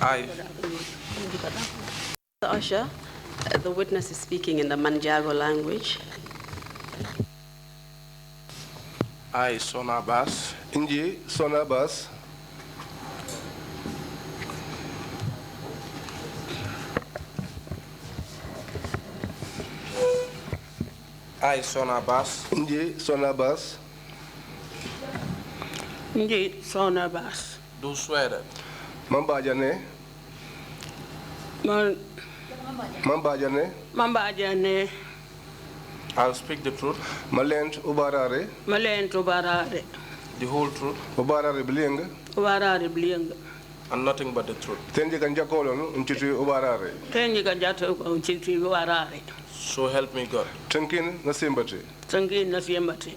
Aye. Mr. Usher, the witness is speaking in the Manjago language. I, SONNA Bass. Inji SONNA Bass. I, SONNA Bass. Inji SONNA Bass. Inji SONNA Bass. Do swear that. Mambajane. Mambajane. Mambajane. I'll speak the truth. Malent ubarare. Malent ubarare. The whole truth. Ubarare blienga. Ubarare blienga. And nothing but the truth. Tenji kanja kolon unchitu ubarare. Tenji kanja unchitu ubarare. So help me God. Tankin nasimbati. Tankin nasimbati.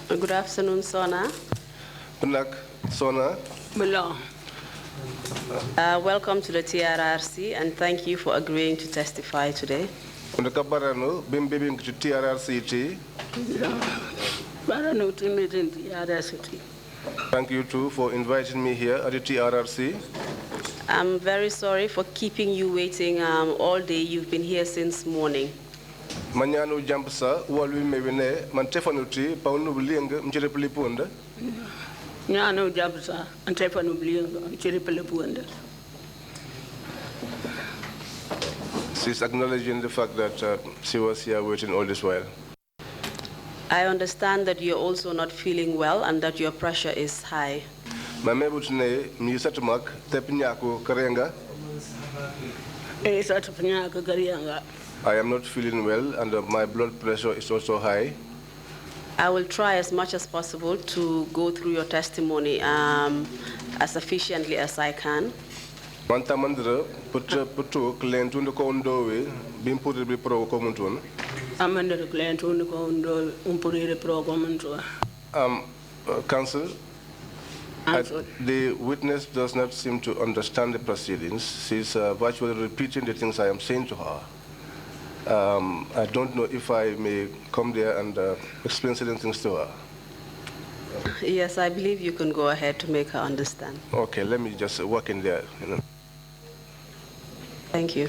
Good afternoon, SONNA. Bunak SONNA. Welcome to the TRRC, and thank you for agreeing to testify today. Undakabarano bimbibing to TRRC. Thank you too for inviting me here at the TRRC. I'm very sorry for keeping you waiting all day. You've been here since morning. Manyano jampsa walwi mebene man tefanuti paunu blienga mchire pelipunda. Nyano jampsa and tefanu blienga mchire pelipunda. She's acknowledging the fact that she was here waiting all this while. I understand that you're also not feeling well and that your pressure is high. Mamebutne misatmak tepnyako karenga. I am not feeling well and my blood pressure is also high. I will try as much as possible to go through your testimony as efficiently as I can. Mantamandra putu klientu ko ndowe bimpuri bi pro komuntun. Amandra klientu ko ndo umpuri pro komuntun. Counsel, the witness does not seem to understand the proceedings. She's virtually repeating the things I am saying to her. I don't know if I may come there and explain certain things to her. Yes, I believe you can go ahead to make her understand. Okay, let me just walk in there. Thank you.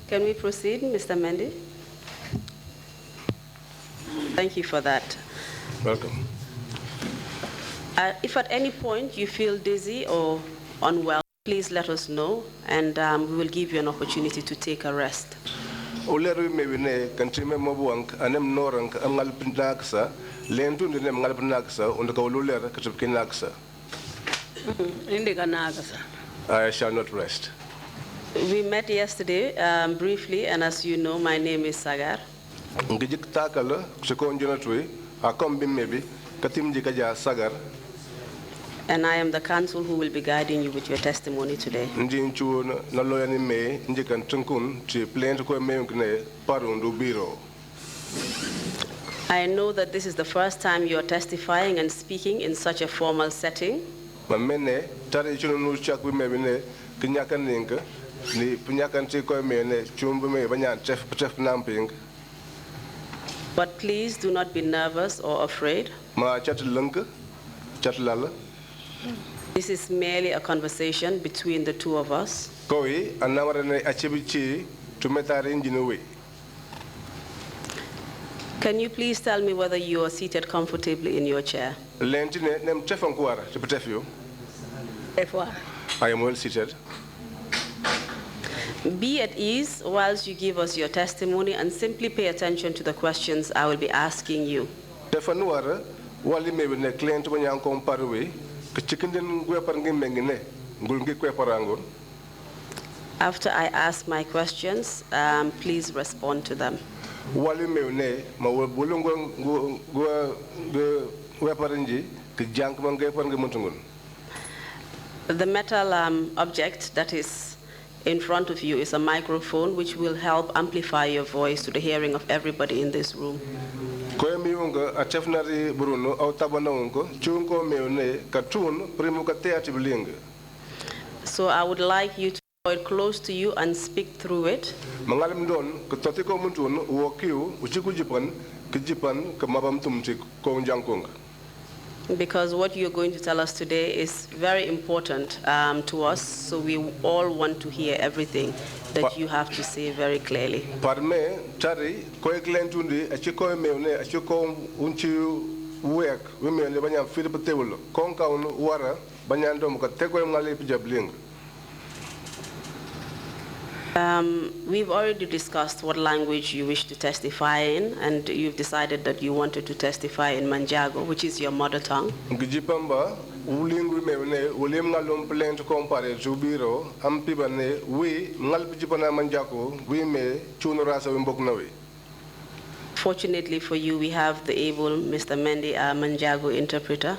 Can we proceed, Mr. Mendy? Thank you for that. Welcome. If at any point you feel dizzy or unwell, please let us know, and we will give you an opportunity to take a rest. Uleru mebine kantime mobuank anem norank angal pinaksa lentu ndine angal pinaksa undaka ululera katipkinaksa. I shall not rest. We met yesterday briefly, and as you know, my name is Sagar. Ngijik takala sekonjonatui akom bimmebi katim jikaja Sagar. And I am the counsel who will be guiding you with your testimony today. I know that this is the first time you are testifying and speaking in such a formal setting. But please do not be nervous or afraid. Ma chat lunk, chat lala. This is merely a conversation between the two of us. Koi anamarane achibichi to metare injinue. Can you please tell me whether you are seated comfortably in your chair? Lentine nem tefankwara to petefio. Therefore, I am well seated. Be at ease whilst you give us your testimony and simply pay attention to the questions I will be asking you. Tefanuara wali maybe ne client wanyang komparwe ke chikinden gwe parngi mengine ngulngi kwe parangon. After I ask my questions, please respond to them. Wali maybe ne ma bulungo gwe parangi ke jank mangge parngi muntungun. The metal object that is in front of you is a microphone which will help amplify your voice to the hearing of everybody in this room. Koe miunga atefnari Bruno au tabana unko chunko meone katun primuka teati bilinga. So I would like you to hold it close to you and speak through it. Mangalim don katotiko muntun uokiu uchiku jipan kamabam tumti ko unjankonga. Because what you're going to tell us today is very important to us, so we all want to hear everything that you have to say very clearly. Parme tari koe klentundi achiko meone achiko unchi uek wimele banyam filipa tewulo konka unu wara banyando muka teko mngale pijabling. We've already discussed what language you wish to testify in, and you've decided that you wanted to testify in Manjago, which is your mother tongue. Ngijipamba ulingu meone ulim ngalom plent compare to biro ampibane we ngalpijipana manjako we me chunurasa wimboknawe. Fortunately for you, we have the able Mr. Mendy, our Manjago interpreter.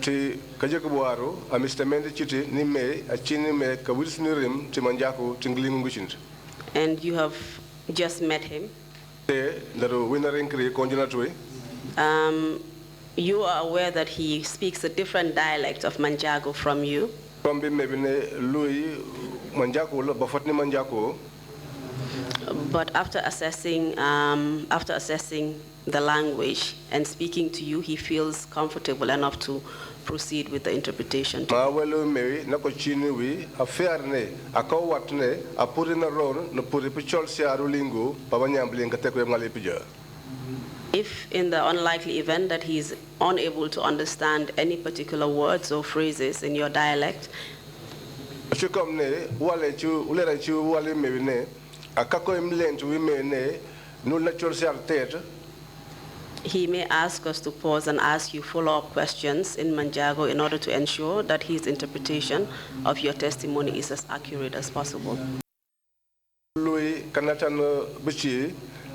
Ti kajakubuaro a Mr. Mendy chiti ni me a chini me kawisnirim ti manjako tinglingushint. And you have just met him. You are aware that he speaks a different dialect of Manjago from you. But after assessing the language and speaking to you, he feels comfortable enough to proceed with the interpretation. If in the unlikely event that he is unable to understand any particular words or phrases in your dialect, he may ask us to pause and ask you follow-up questions in Manjago in order to ensure that his interpretation of your testimony is as accurate as possible.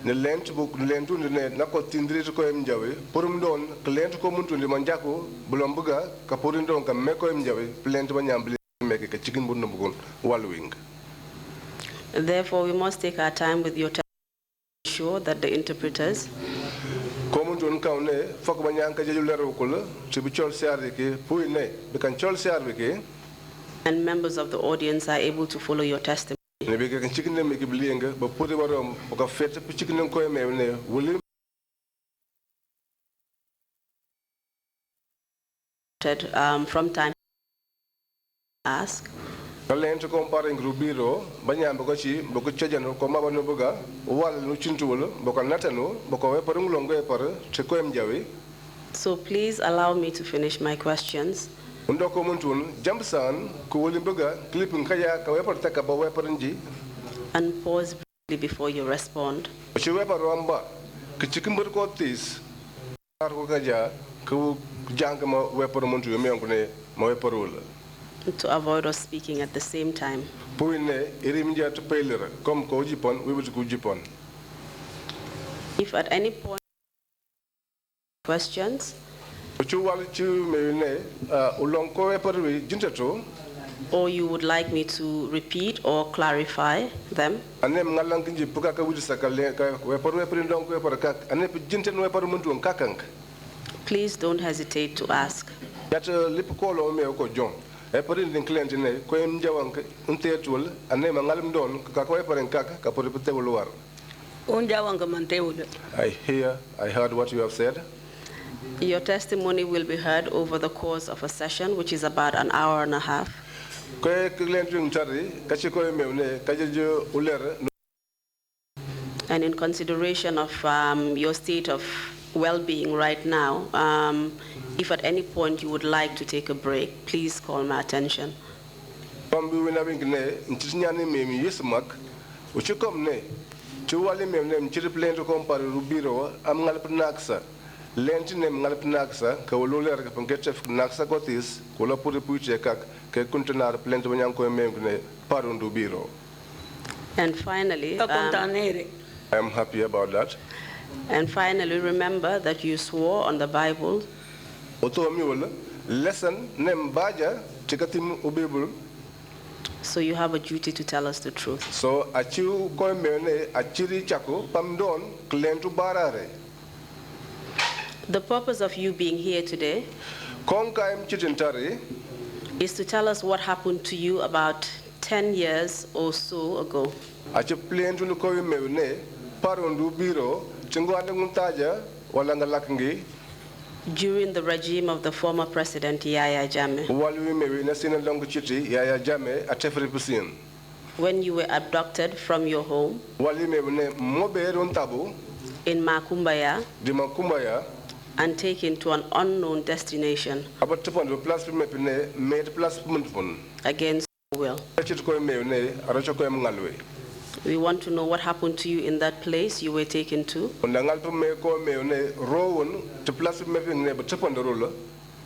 Ne lent book lentu ne nako tindri ko emjawe purum don lent ko muntu ndi manjako bulombuga ka purin don ka meko emjawe lent ba nyambli meke ka chicken bunno bugon walwing. Therefore we must take our time with your testimony to ensure that the interpreters ko muntu on kaune fok ba nyanka jeju lero ko la ci bi chol siarde ke puy ne be kan chol siarde ke and members of the audience are able to follow your testimony. From time ask. Talento comparing Rubiro, Banyam Bogachi, Bokuchajan, Komaba Nobuga, Wal Nuchintul, Bokanatano, Bokawe Perunglonga, Chekoem Jawi. So please allow me to finish my questions. Undokomuntun, Jamsan, Kulimbuga, Clipping Kaya, Kaweper Takaba Weperenji. And pause briefly before you respond. Chiwepa Ramba, Kichikumburkotis, Argogaja, Ku Jankama Wepermuntu, Meongune, Moeperula. To avoid us speaking at the same time. Puine, Irimja to Paler, come Kojipon, we will go Jipon. If at any point questions, or you would like me to repeat or clarify them, please don't hesitate to ask. I heard what you have said. Your testimony will be heard over the course of a session, which is about an hour and a half. And in consideration of your state of well-being right now, if at any point you would like to take a break, please call my attention. Lentinem ngalpnaxa ka woluler ka pangkechef naxa gotis kula puri puiche kak ke kuntenar plento nyanko memgne parundu biro. And finally, I am happy about that. And finally, remember that you swore on the Bible. Oto miwala lesson nem baja tikatim ubibul. So you have a duty to tell us the truth. So achiu ko mene achiri chako pamdon klentu barare. The purpose of you being here today is to tell us what happened to you about 10 years or so ago. During the regime of the former President Yahya Jammeh. When you were abducted from your home in Makumbaya and taken to an unknown destination against your will. We want to know what happened to you in that place you were taken to.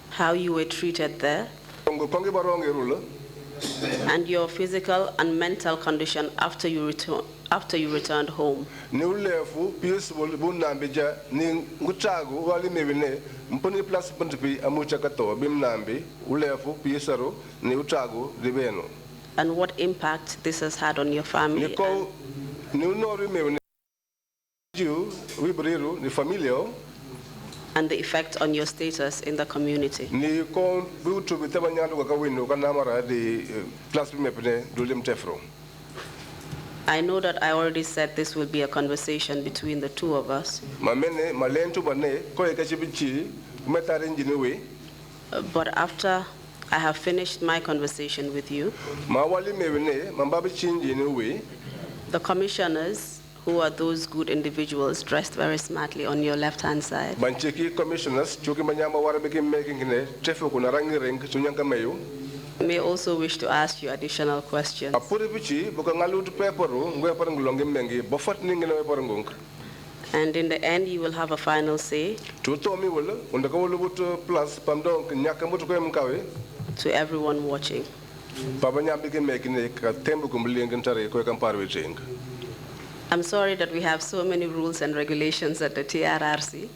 How you were treated there. And your physical and mental condition after you returned home. And what impact this has had on your family. And the effect on your status in the community. I know that I already said this will be a conversation between the two of us. But after I have finished my conversation with you, the commissioners, who are those good individuals dressed very smartly on your left-hand side, may also wish to ask you additional questions. And in the end, you will have a final say to everyone watching. I'm sorry that we have so many rules and regulations at the TRRC.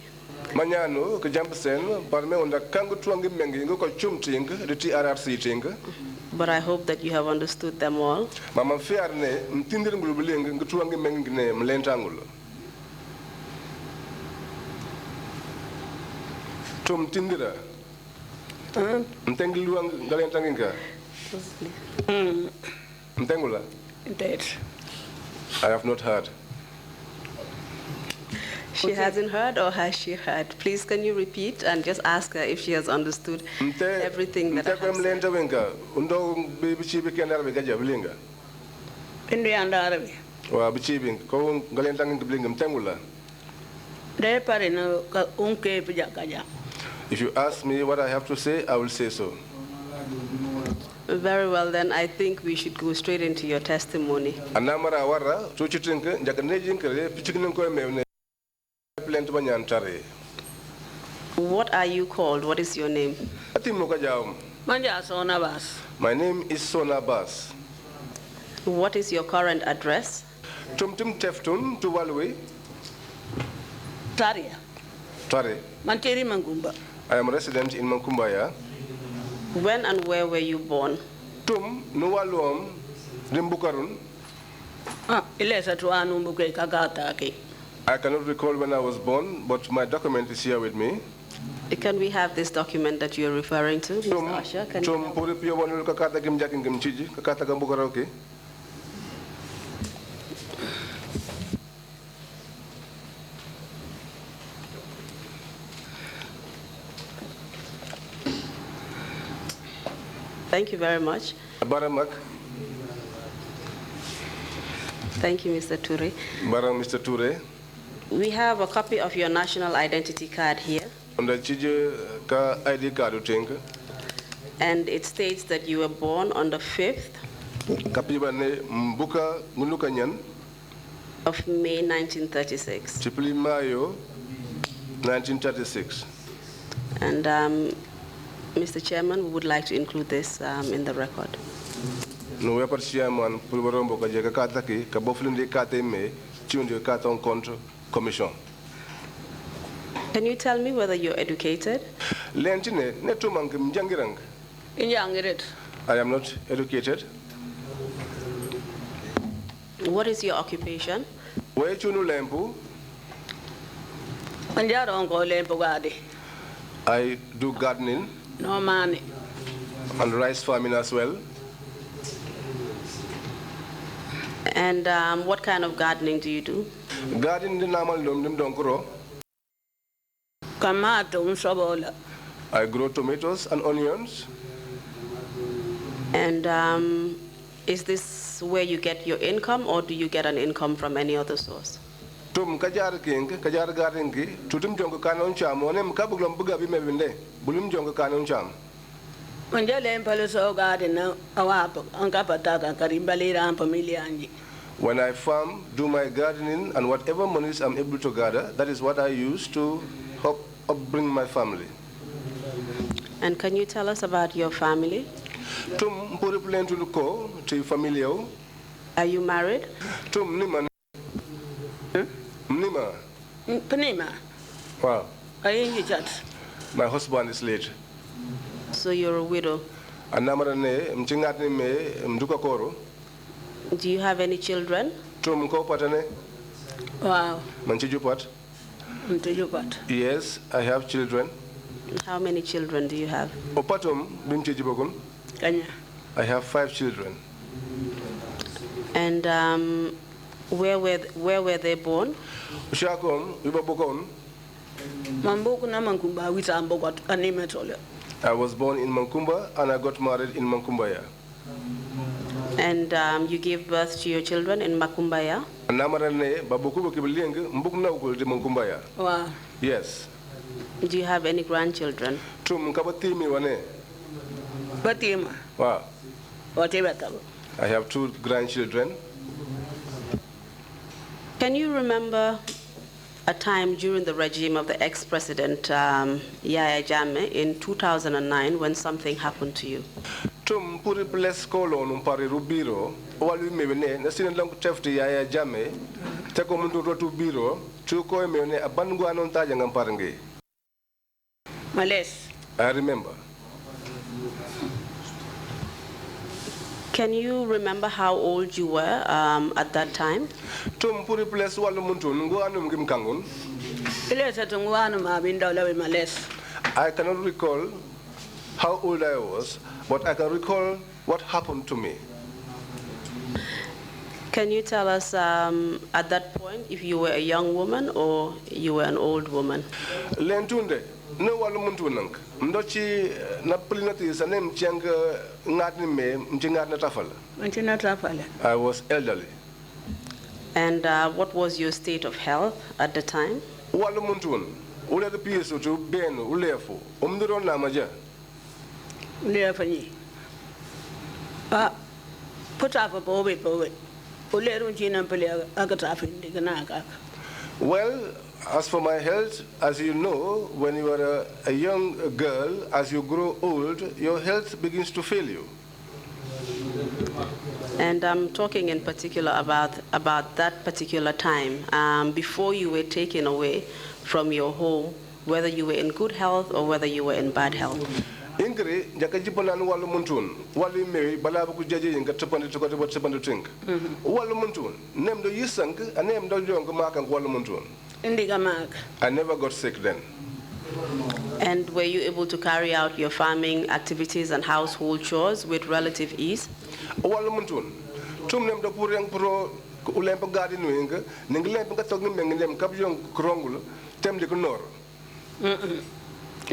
But I hope that you have understood them all. I have not heard. She hasn't heard, or has she heard? Please, can you repeat and just ask her if she has understood everything that I have said? If you ask me what I have to say, I will say so. Very well, then I think we should go straight into your testimony. What are you called? What is your name? My name is SONNA Bas. What is your current address? Tumtum Teftun Tuwalwe. Taria. Tare. Manteri Mangumba. I am a resident in Mankumbaya. When and where were you born? Tum Nuwaluam Rimbukarun. Ilesa tuanu mbuke kakata ke. I cannot recall when I was born, but my document is here with me. Can we have this document that you're referring to, Mr. Asha? Can you help? Thank you very much. Baramak. Thank you, Mr. Ture. Baram Mr. Ture. We have a copy of your national identity card here. Onda chije ka ID card utenga. And it states that you were born on the 5th Kapibane mbuka ngunuka nyan. of May 1936. Chipili Mayo 1936. And Mr. Chairman, we would like to include this in the record. No weapon chairman pulvarombo ka jega kataki ka boflindi kate me chiundi kata on control commission. Can you tell me whether you're educated? Lentine netumang mjangirang. I am not educated. What is your occupation? Where chunu lempu? I do gardening. No money. And rice farming as well. And what kind of gardening do you do? Gardening the normal nim donkuro. I grow tomatoes and onions. And is this where you get your income, or do you get an income from any other source? Tum kajar gardening ki tutum jongo kanon cham onem kabuglam buga bi mebinde bulum jongo kanon cham. When you learn Palaso garden, when I farm, do my gardening, and whatever monies I'm able to gather, that is what I use to help upbring my family. And can you tell us about your family? Tum puriplen to ko to familio. Are you married? Tum nima. Nima. Panima. Wow. My husband is late. So you're a widow. Do you have any children? Wow. Yes, I have children. How many children do you have? I have 5 children. And where were they born? I was born in Mankumba and I got married in Mankumbaya. And you gave birth to your children in Makumbaya? Wow. Yes. Do you have any grandchildren? Wow. I have 2 grandchildren. Can you remember a time during the regime of the ex-president Yaya Jammeh in 2009 when something happened to you? Tum puri place kolon umpari rubiro walu mebene na sinendang tefti Yaya Jammeh teko mundu rotu biro chuko mene abangu anon taja ngamparange. Males. I remember. Can you remember how old you were at that time? Tum puri place walu muntu ngu anum gim kangun. I cannot recall how old I was, but I can recall what happened to me. Can you tell us at that point if you were a young woman or you were an old woman? Lentunde, no walu muntu nang. Mdochi na plinati sanem changa ngatni me mchingat na tafala. I was elderly. And what was your state of health at the time? Walu muntu ule the piso to benu ulefu umduron na maja. Put up a boy. Well, as for my health, as you know, when you are a young girl, as you grow old, your health begins to fail you. And I'm talking in particular about that particular time, before you were taken away from your home, whether you were in good health or whether you were in bad health. Ingri jakajipanan walu muntun walu me balabu kujaji inga tepandi tukati tepandi think walu muntun nem do yisang anem do jong makang walu muntun indiga mak. I never got sick then. And were you able to carry out your farming activities and household chores with relative ease? Walu muntun tum nem do purang pro ulempa gadi nuinga ningilempa katok ni menginem kabjong krongul tem de kunor.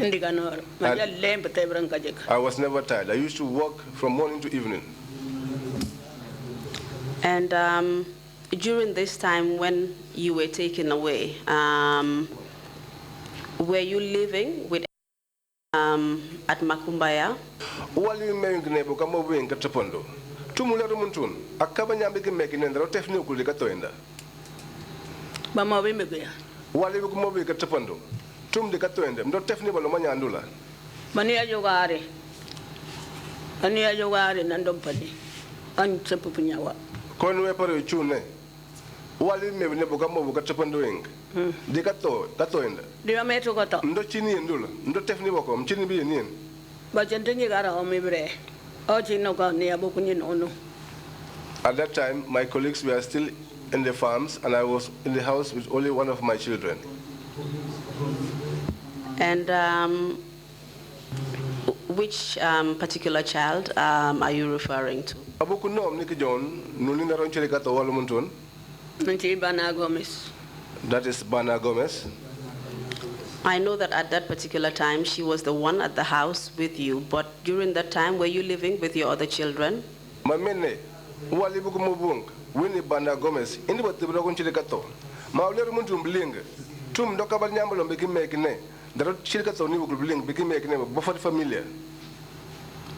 Indicanor, my lamp at Ebran. I was never tired. I used to work from morning to evening. And during this time when you were taken away, were you living with at Makumbaya? Wali mengne kama wenga tapondo. Tumula rumuntun. Akaba nyambe ke mekine ndaro tefni ukulika toenda. Mama wimbe. Wali kuma wenga tapondo. Tum de katoenda. Ndo tefni balo manyandula. Mania jogare. Ania jogare nandompani. An sepupunyawa. Konwe pare chune. Wali mebne kama wenga tapondo wenga. De katoenda. Dia meto kata. Ndo chini ndula. Ndo tefni bako mchini bi nien. Ba chenteni gara omibre. At that time, my colleagues were still in the farms, and I was in the house with only one of my children. And which particular child are you referring to? That is Bana Gomez. I know that at that particular time, she was the one at the house with you, but during that time, were you living with your other children? Mamene, wali buku mubung, Winnie Bana Gomez, indi bati buku chilikato. Mauleru muntu mbling, tum doka banyambo mbeki mekine, daro chilikato ni buku bling beki mekine, bofat familia.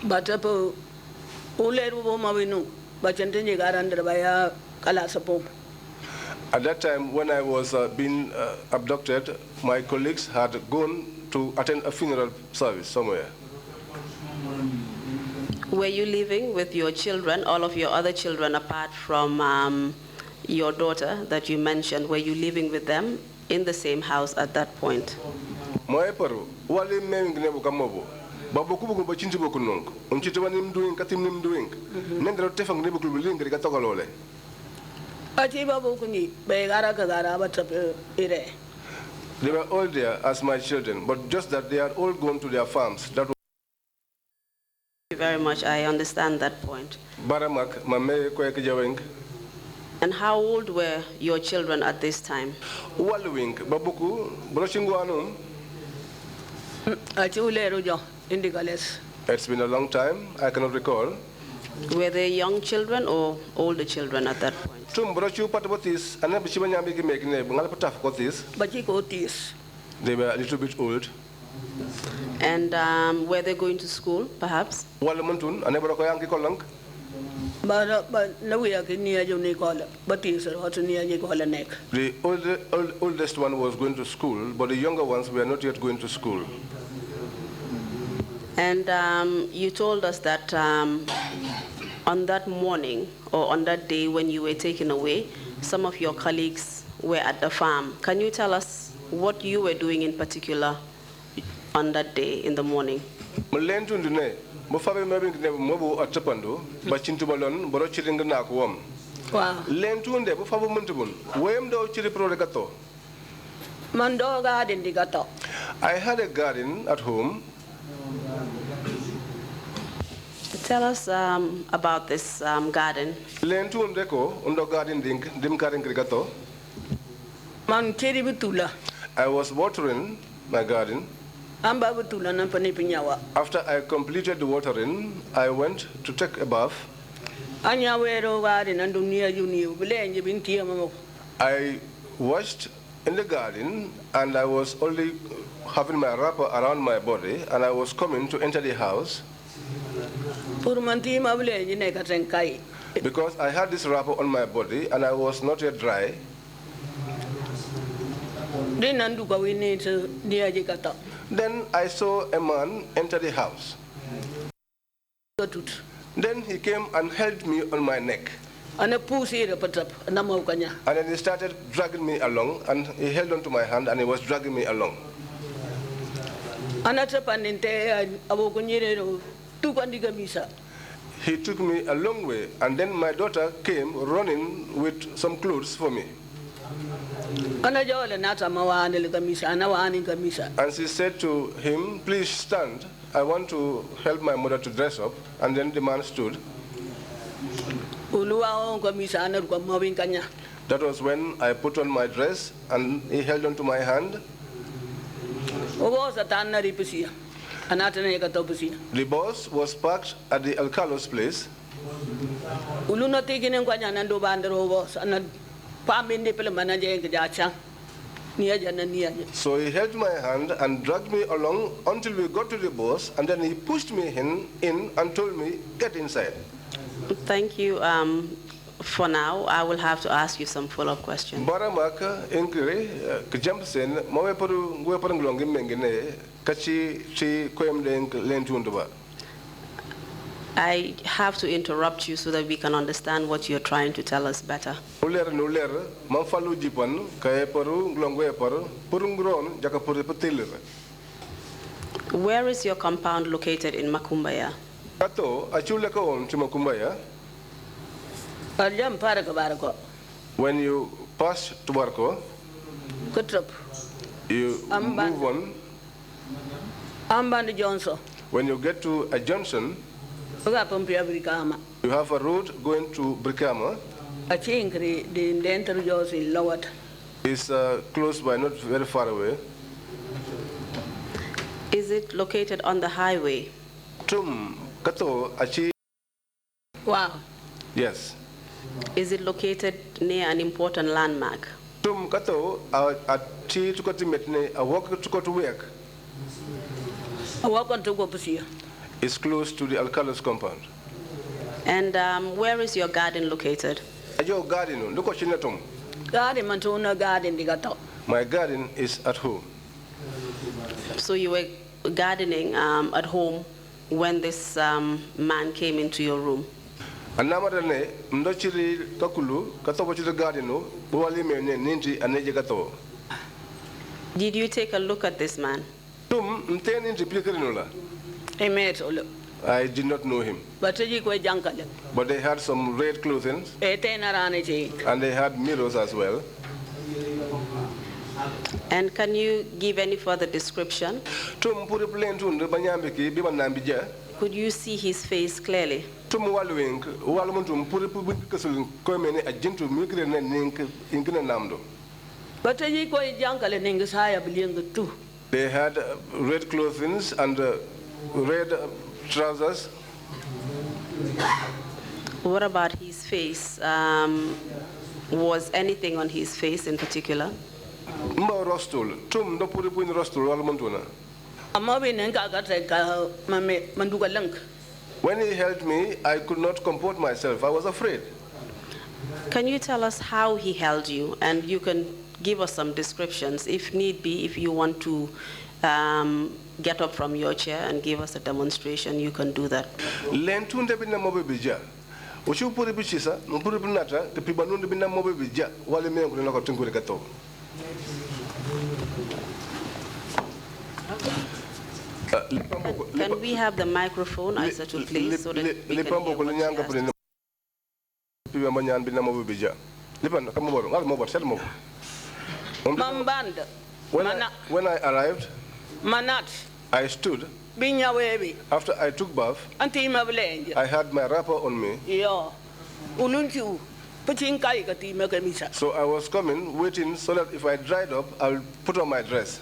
Batapo, uleru bo mawinu, bachentenye garandra baya kalasapo. At that time, when I was being abducted, my colleagues had gone to attend a funeral service somewhere. Were you living with your children, all of your other children, apart from your daughter that you mentioned? Were you living with them in the same house at that point? Were they were all there as my children, but just that they had all gone to their farms. That was Thank you very much. I understand that point. And how old were your children at this time? It's been a long time. I cannot recall. Were they young children or older children at that point? They were a little bit old. And were they going to school, perhaps? The oldest one was going to school, but the younger ones were not yet going to school. And you told us that on that morning or on that day when you were taken away, some of your colleagues were at the farm. Can you tell us what you were doing in particular on that day in the morning? I had a garden at home. Tell us about this garden. I was watering my garden. After I completed the watering, I went to take a bath. I washed in the garden, and I was only having my wrapper around my body, and I was coming to enter the house. Because I had this wrapper on my body and I was not yet dry. Then I saw a man enter the house. Then he came and held me on my neck. And then he started dragging me along, and he held onto my hand and he was dragging me along. He took me a long way, and then my daughter came running with some clothes for me. And she said to him, "Please stand. I want to help my mother to dress up." And then the man stood. That was when I put on my dress, and he held onto my hand. The bus was parked at the Alcalo's place. So he held my hand and dragged me along until we got to the bus, and then he pushed me in and told me, get inside. Thank you. For now, I will have to ask you some follow-up questions. Baramaka inkiri kjamsen mawe paru ngwe parang longi mengene kachi chi koyamde lentunduba. I have to interrupt you so that we can understand what you're trying to tell us better. Uler nuler mamfalu jipan kay paru longwe paru purungron jaka puru patilir. Where is your compound located in Makumbaya? Kato achule ka on to Makumbaya. When you pass to Barco, you move on. When you get to a junction, you have a road going to Brikama. It's close by, not very far away. Is it located on the highway? Wow. Yes. Is it located near an important landmark? It's close to the Alcalo's compound. And where is your garden located? My garden is at home. So you were gardening at home when this man came into your room? Did you take a look at this man? I did not know him. But they had some red clothing and they had mirrors as well. And can you give any further description? Could you see his face clearly? They had red clothing and red trousers. What about his face? Was anything on his face in particular? When he held me, I could not comport myself. I was afraid. Can you tell us how he held you? And you can give us some descriptions, if need be, if you want to get up from your chair and give us a demonstration, you can do that. Can we have the microphone, Aissatou, please, so that we can hear what she has. When I arrived, I stood. After I took bath, I had my wrapper on me. So I was coming, waiting, so that if I dried up, I'll put on my dress.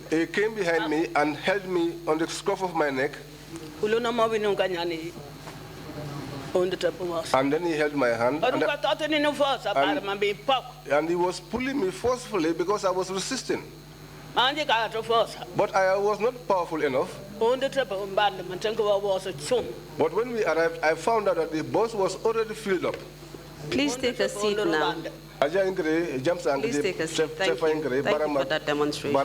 He came behind me and held me on the scruff of my neck. And then he held my hand. And he was pulling me forcefully because I was resisting. But I was not powerful enough. But when we arrived, I found out that the bus was already filled up. Please take a seat now. Please take a seat. Thank you. Thank you for that demonstration.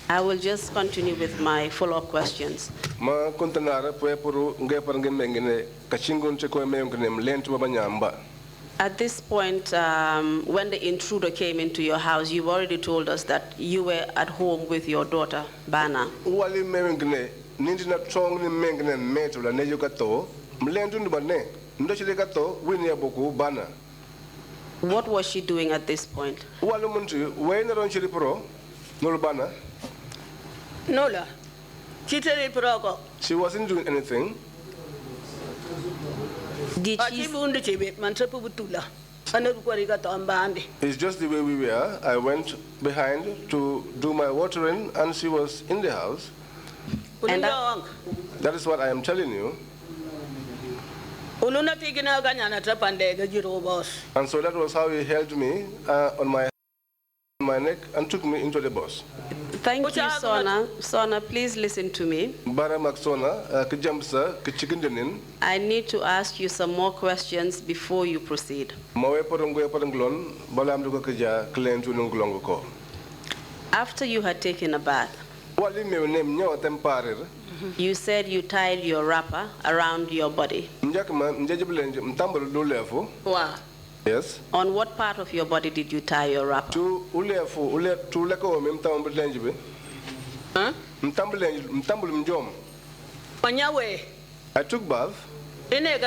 I will just continue with my follow-up questions. At this point, when the intruder came into your house, you've already told us that you were at home with your daughter, Bana. What was she doing at this point? Chitere progo. She wasn't doing anything. Did she? Achibu unde chebe mansepu butula. Anarukwariga tombandi. It's just the way we were. I went behind to do my watering, and she was in the house. And That is what I am telling you. Uluna tigina ganyana tapandega jiro boss. And so that was how he held me on my neck and took me into the bus. Thank you, Sonna. Sonna, please listen to me. I need to ask you some more questions before you proceed. After you had taken a bath, you said you tied your wrapper around your body. Wow. Yes. On what part of your body did you tie your wrapper? Huh? Panyawe. I took bath. I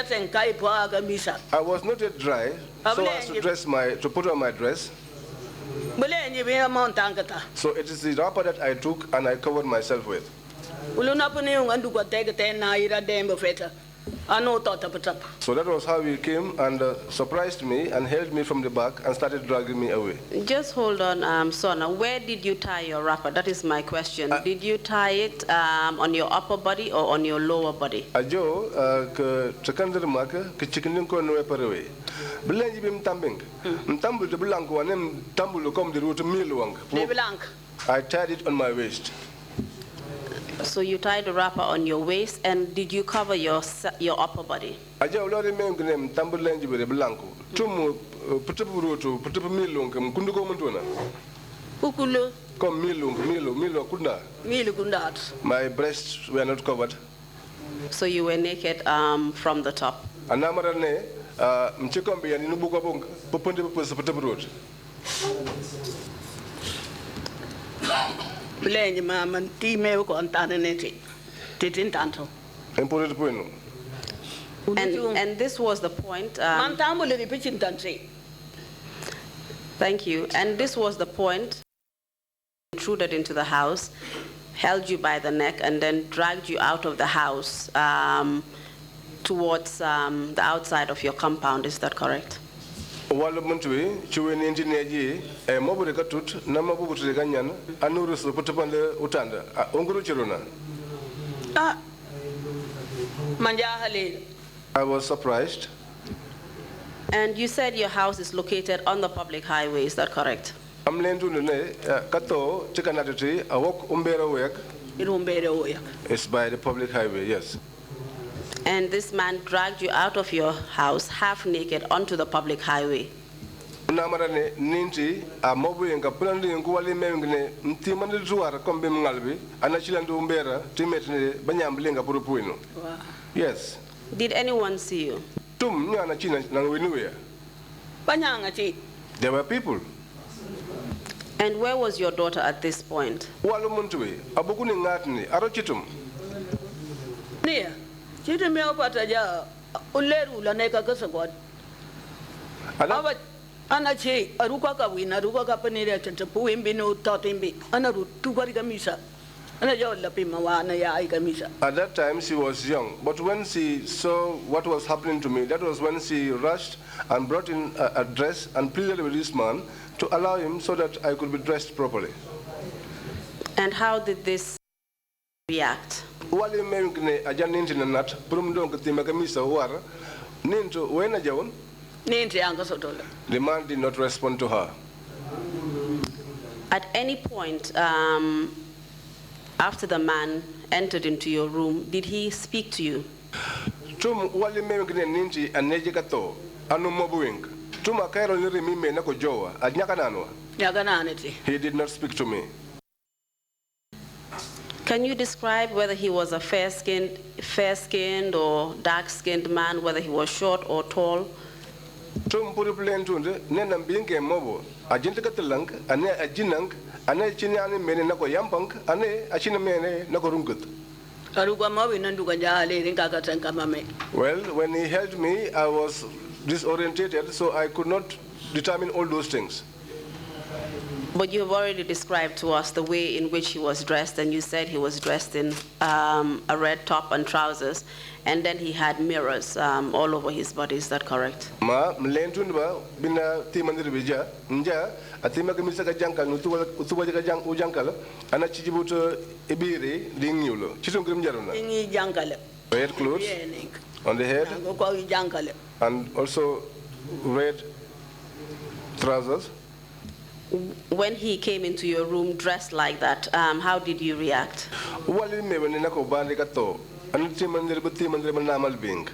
was not yet dry, so as to put on my dress. So it is the wrapper that I took and I covered myself with. So that was how he came and surprised me and held me from the back and started dragging me away. Just hold on, Sonna. Where did you tie your wrapper? That is my question. Did you tie it on your upper body or on your lower body? Ajo sekandar maka ke chikinin ko no parewe. Belanji bim tambing. Mtambul de blanco anem tambul kom de route miluang. I tied it on my waist. So you tied the wrapper on your waist, and did you cover your upper body? Aja ulori mengnem tambul lanji be blanco. Tum putupu route putupu milung kundu ko muntuna. Ukulu. Kom milu kunda. Milu kundat. My breasts were not covered. So you were naked from the top. Anamara ne mchikombe yani nubuka bonga poponde putupu route. Plenty mama team ko antane neti. Titin tanto. Important point. And this was the point. Thank you. And this was the point. Intruded into the house, held you by the neck, and then dragged you out of the house towards the outside of your compound. Is that correct? Wala muntui chuweni engineer mobile katut na mabubu tuleganyana anuru so putapande utanda onguru chiruna. I was surprised. And you said your house is located on the public highway. Is that correct? Amlendu ne kato chikanatati awok umbera wek. It's by the public highway, yes. And this man dragged you out of your house half naked onto the public highway. Namarane ninti a mobu yenga pulandi nguwali mengne ntimande zuara kombe mngalbi anachilandu umbera timetne banyamlenga purupuino. Yes. Did anyone see you? Tum nyana china nangwinuya. There were people. And where was your daughter at this point? Walu muntui abukuni ngatni arochitum. Nia. Chiti meo pataja uleru la neka kasagod. Anachi aruka ka wina aruka ka panira chanta puimbi no totimbi anaru tubari kamisa. At that time she was young, but when she saw what was happening to me, that was when she rushed and brought in a dress and pleaded with this man to allow him so that I could be dressed properly. And how did this react? The man did not respond to her. At any point after the man entered into your room, did he speak to you? He did not speak to me. Can you describe whether he was a fair-skinned or dark-skinned man, whether he was short or tall? Well, when he held me, I was disorientated, so I could not determine all those things. But you have already described to us the way in which he was dressed, and you said he was dressed in a red top and trousers, and then he had mirrors all over his body. Is that correct? Ma mlentun ba bina timandir bija nja atima kamisa ka jankal utuwa ka jang ujankal ana chijibuto ibiri dingyulo chitungrim jaruna. Ingi jankale. Red clothes on the head and also red trousers. When he came into your room dressed like that, how did you react? Wali mebe nako bandi kato anti mandir namal being.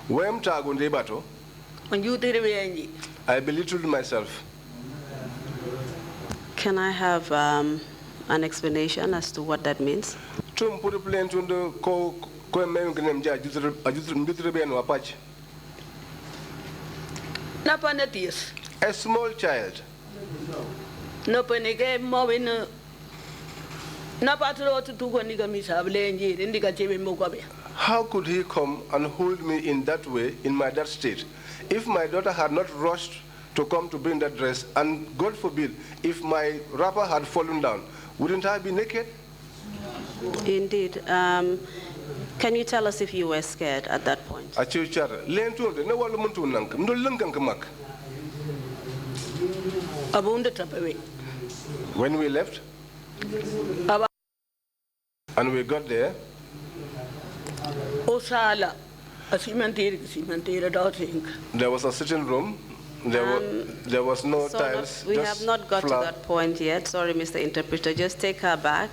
Wem tagunde bato. I belittled myself. Can I have an explanation as to what that means? Tum put a plane to the ko mem ja jutre be no apache. A small child. No penike mowin na patro to go niga misable indica chebe mokabe. How could he come and hold me in that way, in my that state? If my daughter had not rushed to come to bring that dress, and God forbid, if my wrapper had fallen down, wouldn't I be naked? Indeed. Can you tell us if you were scared at that point? When we left, and we got there, there was a sitting room. There was no tiles. We have not got to that point yet. Sorry, Mr. Interpreter. Just take her back.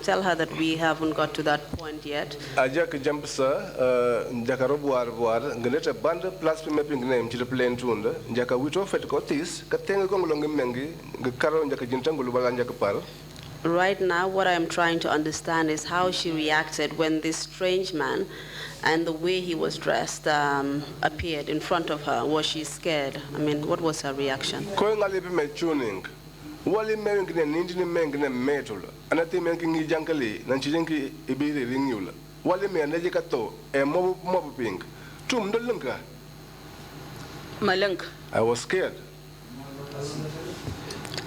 Tell her that we haven't got to that point yet. Ajak jump sir, njaka buar ngeleta band plus mapping name chile plane tunda njaka wito fet kotis katenga kongolongi mengi ngakaro njaka jintangulu bala njaka par. Right now, what I am trying to understand is how she reacted when this strange man and the way he was dressed appeared in front of her. Was she scared? I mean, what was her reaction? Going a little bit tuning. Wali mengi ne nindini mengi ne metul. Anati mengi ngi jankali nanchijenki ibiri ringula. Wali me anaje kato e mobu pink. Tum ndolunka. Malunk. I was scared.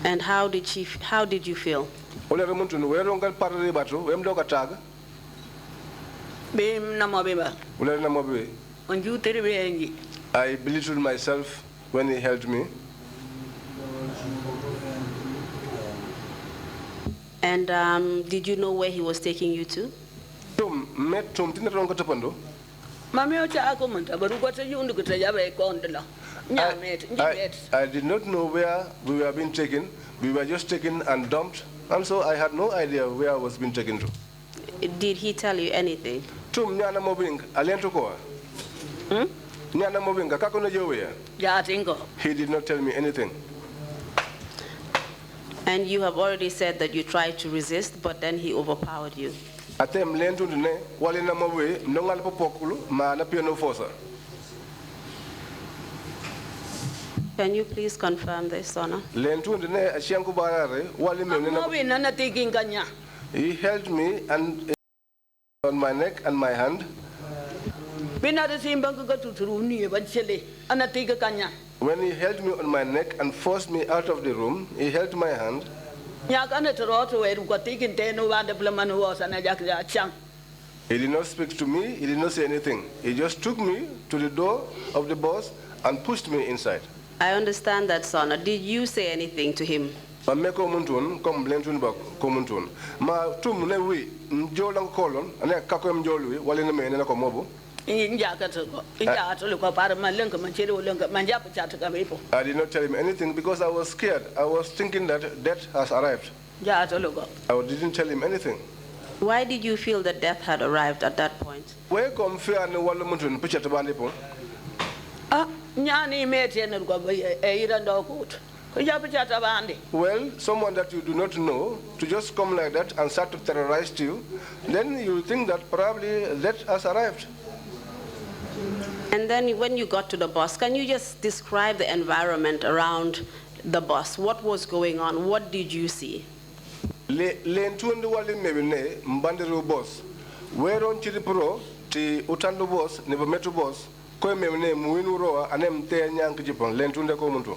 And how did you feel? Ole remuntun we rongal parle batu we mdoka tag. Bim namabiba. Ule namabi. On you terribly. I belittled myself when he held me. And did you know where he was taking you to? Tum met tum tina rongo tapando. Mamio cha akomanta barukota yundu kutajabe kondela. I did not know where we were being taken. We were just taken and dumped, and so I had no idea where I was being taken to. Did he tell you anything? Tum nyana mobing aliento ko. Nyana mobing kako na jowe. Ja tingo. He did not tell me anything. And you have already said that you tried to resist, but then he overpowered you. Atem lento ne wale na mowe ndongal popokulu ma na piano fosa. Can you please confirm this, SONNA? Lento ne ashiangu barare wale me na. He held me and on my neck and my hand. When he held me on my neck and forced me out of the room, he held my hand. He did not speak to me, he did not say anything. He just took me to the door of the bus and pushed me inside. I understand that, SONNA. Did you say anything to him? Ma meko muntun kom blentun ba komuntun ma tum ne wi njolang kolon ane kako mjolwi wale ne me ne ko mobu. I did not tell him anything because I was scared. I was thinking that death has arrived. I didn't tell him anything. Why did you feel that death had arrived at that point? Where come fear and wala muntun picha tabandi po? Nyani mete ne ko e irando kut. Well, someone that you do not know, to just come like that and start to terrorize you, then you think that probably death has arrived. And then when you got to the bus, can you just describe the environment around the bus? What was going on? What did you see? Lentundi wali mebine mbandero bus. Weron chiri pro ti utando bus nebo metro bus ko mebine muinu roa anem te nyank jipon lentunde ko muntu.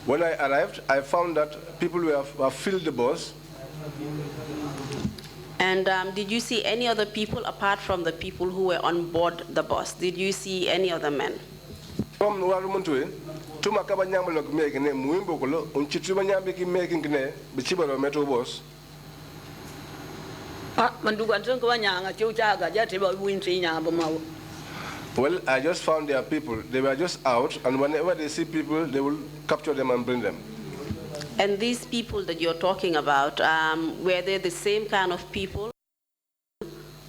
When I arrived, I found that people were filled the bus. And did you see any other people apart from the people who were on board the bus? Did you see any other men? From Warumuntu, Tuma Kabanyamalo making a Muimbokolo, Unchitubanyambi making a Bichibaro metro bus. Well, I just found their people. They were just out, and whenever they see people, they will capture them and bring them. And these people that you're talking about, were they the same kind of people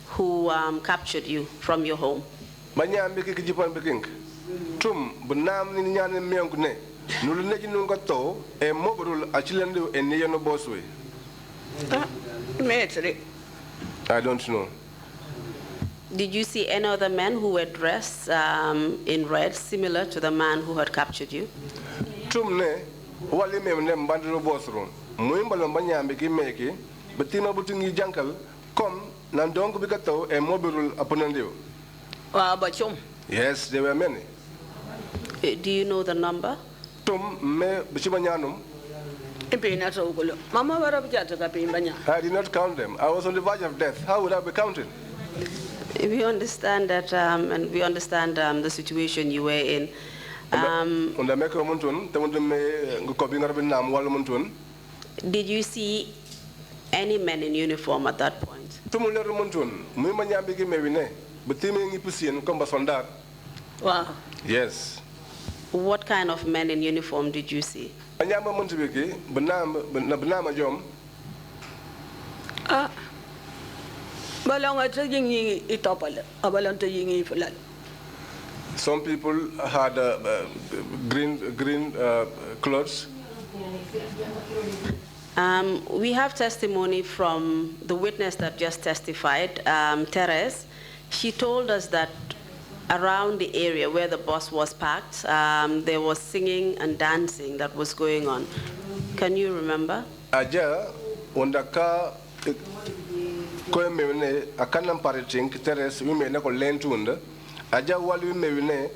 who captured you from your home? Tum bunam ni nyane miyankune nuluneji nungato e mobrul achilandu e niyano boswe. I don't know. Did you see any other men who were dressed in red, similar to the man who had captured you? Tum ne wali me ne mbandiro bosron muimbalo mbanyambe ki meki betima butungi jankal kom nandong bikato e mobrul aponandio. Yes, there were many. Do you know the number? Tum me bichibanyanum. I did not count them. I was on the verge of death. How would I be counting? We understand that, and we understand the situation you were in. Did you see any men in uniform at that point? Wow. Yes. What kind of men in uniform did you see? Some people had green clothes. We have testimony from the witness that just testified, TRRC. She told us that around the area where the bus was parked, there was singing and dancing that was going on. Can you remember? Aja, undaka ko mewne akanam pariting TRRC we na ko lentunda aja walu mewne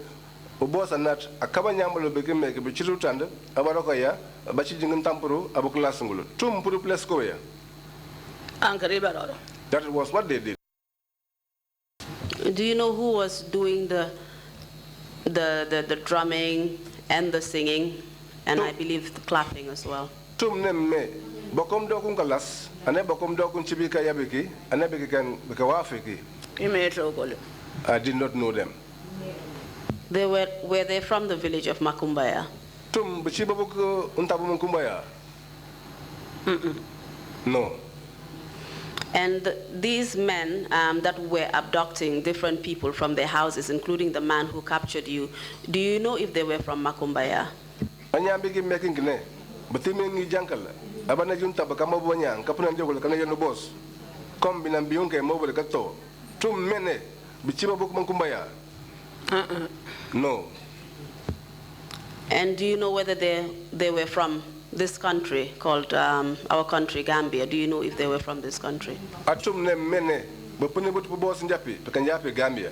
obosa nat akaba nyambalo be kemeke be chirutanda abaroko ya bachi jingum tampuru abuklas ngulu tum puru place ko ya that was what they did. Do you know who was doing the drumming and the singing, and I believe the clapping as well? Tum nemme bokom dokun kalas ane bokom dokun chibika yabiki ane bikan bikawafiki. I did not know them. Were they from the village of Makumbaya? Tum bichibabuku untabu Makumbaya. No. And these men that were abducting different people from their houses, including the man who captured you, do you know if they were from Makumbaya? Anyambiki making ne, but they may jankal. Abana junta bakama bonyang, kapunan jogol kanayan boss. Come binambiunke mobile kato. Two mene, bichiba book Makumbaya. No. And do you know whether they were from this country called our country, Gambia? Do you know if they were from this country? Atum ne mene, bapuni butu boss njapi, pekanjapi Gambia.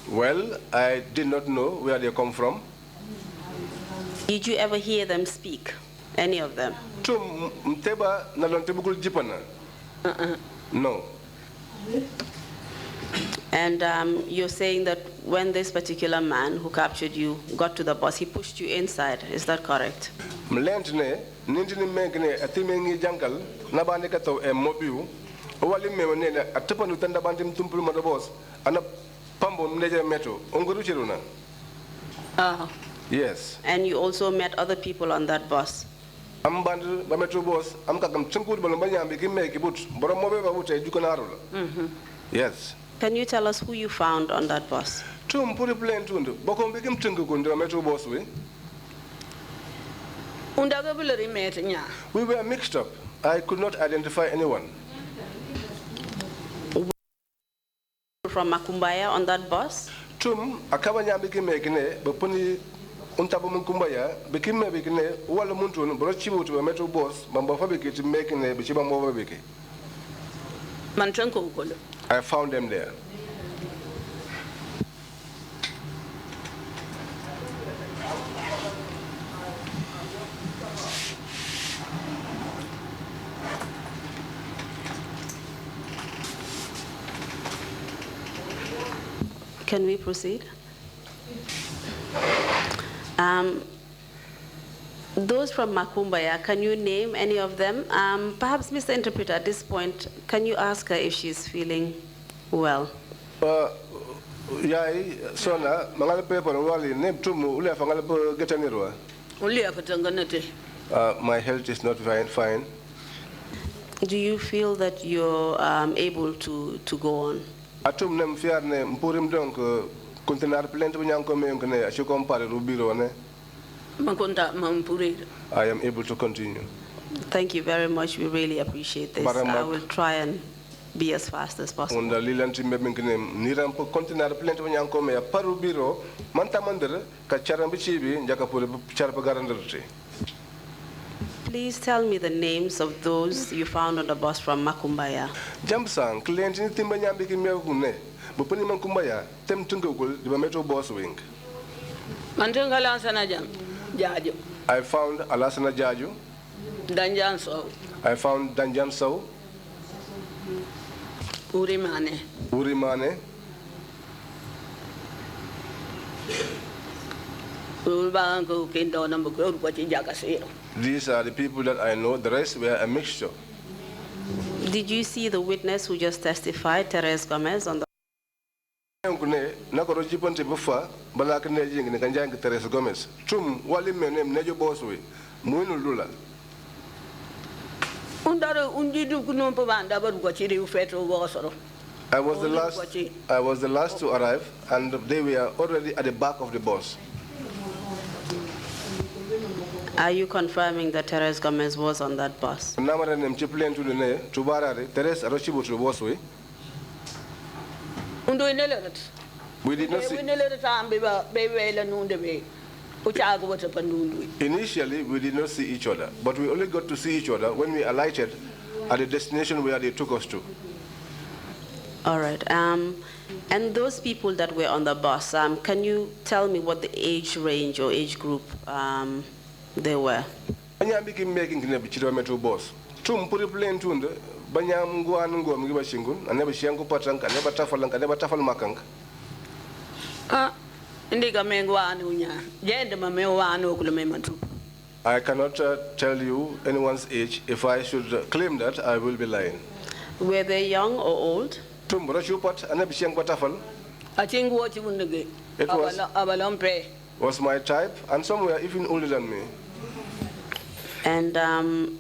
Well, I did not know where they come from. Did you ever hear them speak, any of them? Tum mteba nalontebukul jipana. No. And you're saying that when this particular man who captured you got to the bus, he pushed you inside. Is that correct? Mlentne, nintini menkne atimengi jankal, nabane kato e mobiu, wali mewene atapanu tanda bantim tumpul madabos, ana pambo mneja metro, onguru chiruna. Yes. And you also met other people on that bus? I'm bandu ba metro boss, I'm kakam chunkud balambanya ambiki meki but, boromobe babute jukanarula. Yes. Can you tell us who you found on that bus? Tum puri plane tundu, bokom bikim tungu kundu metro boss we. We were mixed up. I could not identify anyone. From Makumbaya on that bus? Tum akabanya bikim mekine, bapuni untabu Makumbaya, bikim mekine, wala muntun, brochibu to a metro boss, bamba fabiki to mekine, bichiba mobabiki. I found them there. Can we proceed? Those from Makumbaya, can you name any of them? Perhaps, Mr. Interpreter, at this point, can you ask her if she's feeling well? Yai, SONNA, mangal paper wali name tumu ule fangal getanirwa. My health is not very fine. Do you feel that you're able to go on? Atum nem fiar ne mpurim donc contenar plant bunyanko meyongne ashu compare rubiro ne. I am able to continue. Thank you very much. We really appreciate this. I will try and be as fast as possible. Unda lilanti mbengnem niram po contenar plant bunyanko me paru biro mantamandere ka charambichibi njaka pure charpa garanderti. Please tell me the names of those you found on the bus from Makumbaya. Jamsang client ni timba nyambi kimekune bupuni Makumbaya tem tungugul the metro boss wing. Mantungala sana Jaju. I found Alasana Jaju. Danjan so. I found Danjan So. Urimane. Urimane. These are the people that I know. The rest were a mixture. Did you see the witness who just testified, TRRC Gomez, on the I was the last to arrive, and they were already at the back of the bus. Are you confirming that TRRC Gomez was on that bus? We did not see. Initially, we did not see each other, but we only got to see each other when we alighted at the destination where they took us to. All right. And those people that were on the bus, can you tell me what the age range or age group they were? Banyam making the metro bus. Tum puri plane tunde. Banyam guan go mgiba shingun. I never shango patrank. I never tafalank. I never tafal makang. I cannot tell you anyone's age. If I should claim that, I will be lying. Were they young or old? It was my type, and some were even older than me. And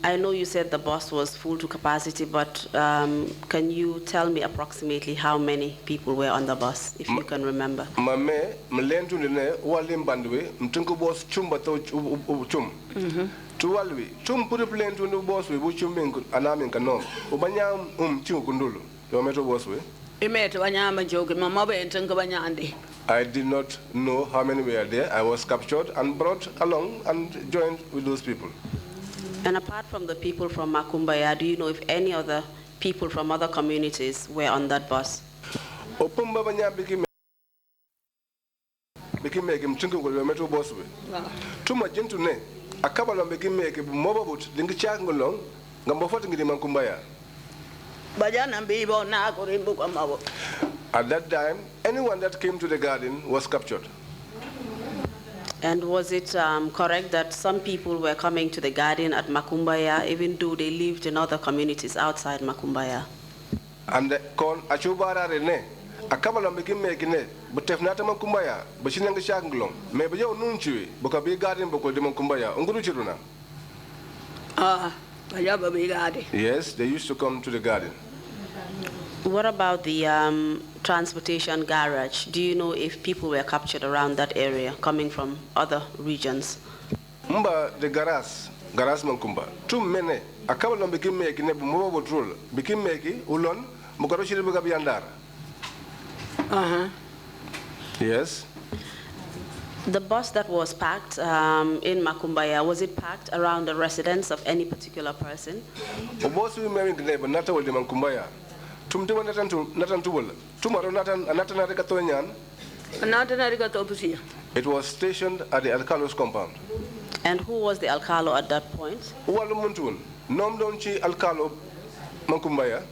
I know you said the bus was full to capacity, but can you tell me approximately how many people were on the bus, if you can remember? Mame, mlentu ne walim bandwe, mtunku bus chumba to chum. Tuwalwi, chum puri plentu ne bus we bu chumingu anamin kanom. Ubanyam chukundulu. I did not know how many were there. I was captured and brought along and joined with those people. And apart from the people from Makumbaya, do you know if any other people from other communities were on that bus? At that time, anyone that came to the garden was captured. And was it correct that some people were coming to the garden at Makumbaya, even though they lived in other communities outside Makumbaya? And kon achubara rene akabala mekine but tefnata Makumbaya but shinanga shaglong me bayo nunchi bukabi garden bukol de Makumbaya unguru chiruna. Yes, they used to come to the garden. What about the transportation garage? Do you know if people were captured around that area coming from other regions? Mba the garas Mankumba. Two mene akabala became making a mobile patrol became making ulon mukaroshi bugabiandar. Yes. The bus that was packed in Makumbaya, was it packed around the residence of any particular person? The bus we married the neighbor, not only Makumbaya. Tumtima Natan Tubul. Tomorrow Natan. It was stationed at the Alcalo's compound. And who was the Alcalo at that point? Uwalumuntun. Nom Donchi Alcalo Makumbaya.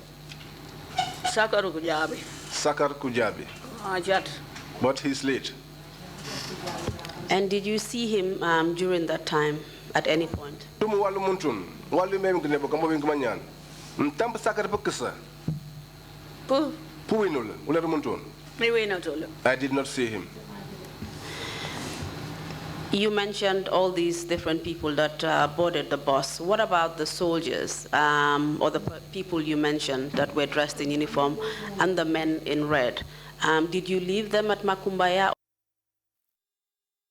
Sakar Kujabi. Sakar Kujabi. but he's late. And did you see him during that time at any point? Tumu walu muntun, walu mem gune bokambo winkumanyan. Mtampa sakar pukasa. Pu, Puinul, ularu muntun. me we not all. I did not see him. You mentioned all these different people that boarded the bus. What about the soldiers or the people you mentioned that were dressed in uniform and the men in red? Did you leave them at Makumbaya?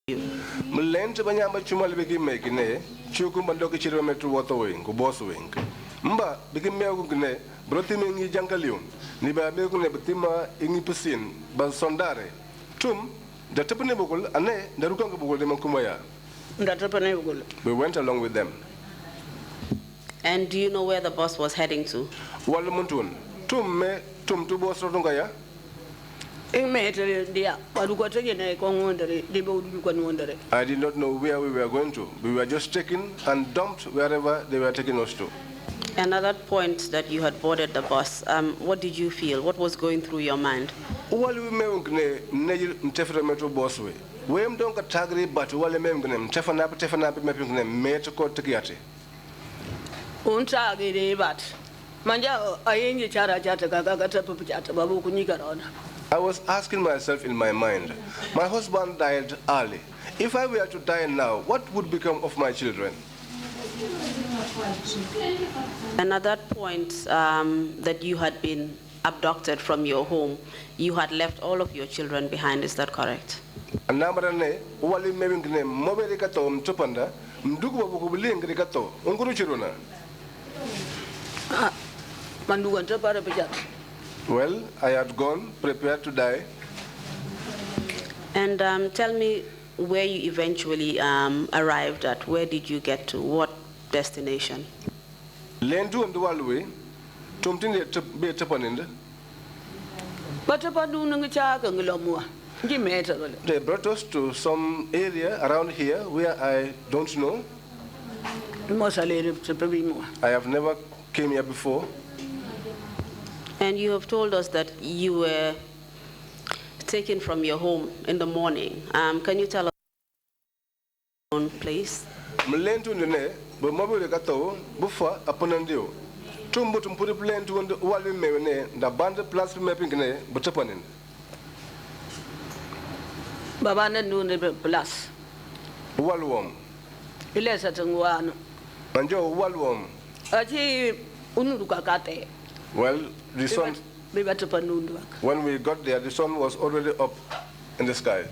Mlente banyamba chumal bigi mekine, chukum bandoki chiro metru water wing, boss wing. Mba bigi meugune, brotimingi jankalium, niba megune betima ingi pusin, ban sondare. Tum, the Tapanibukul, ane, the Rukangabukul de Makumaya. We went along with them. And do you know where the bus was heading to? Walamuntun, tum to boss Rotungaya. I I did not know where we were going to. We were just taken and dumped wherever they were taking us to. And at that point that you had boarded the bus, what did you feel? What was going through your mind? While we meungne nejil mtefra metro bosswe. We don't tagri but while meungne mtefanap mepingne metro tikiati. Untagiri but Manja ayengi chara chata kaka puchata babu kunyikarona. I was asking myself in my mind, my husband died early. If I were to die now, what would become of my children? And at that point that you had been abducted from your home, you had left all of your children behind, is that correct? Anamarane, wali mevingne moberikato mtopanda, mdugu babukubiling rikato, unguru chiruna. Manduanta para pujat. Well, I had gone, prepared to die. And tell me where you eventually arrived at. Where did you get to? What destination? Lendu and Walwe, Tumtin be tapaninda. But about doing a chakanglamua. They brought us to some area around here where I don't know. I have never came here before. And you have told us that you were taken from your home in the morning. Can you tell us your own place? Mlentu ndene, but mobile gato, bufa aponandio. Tumbo tumpuri plentu and wali mewene, the band plus mapping but tapanin. Babana noon plus. Walwom. Ilesatangwan. Manjo walwom. Achi unukakate. Well, the sun, when when we got there, the sun was already up in the sky.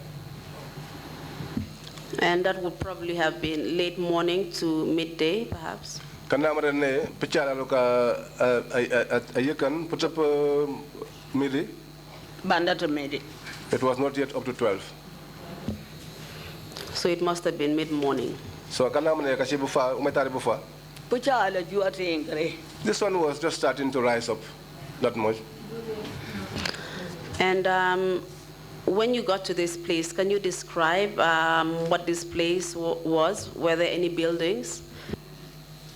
And that would probably have been late morning to midday, perhaps? Kanamarane, Pichara Loka Ayakan, put up midi. Bandata made it. It was not yet up to 12. So it must have been mid-morning. So Kanamane Kashibufa, Umetari Bufa. Puchala, you are saying, This one was just starting to rise up, not much. And when you got to this place, can you describe what this place was? Were there any buildings?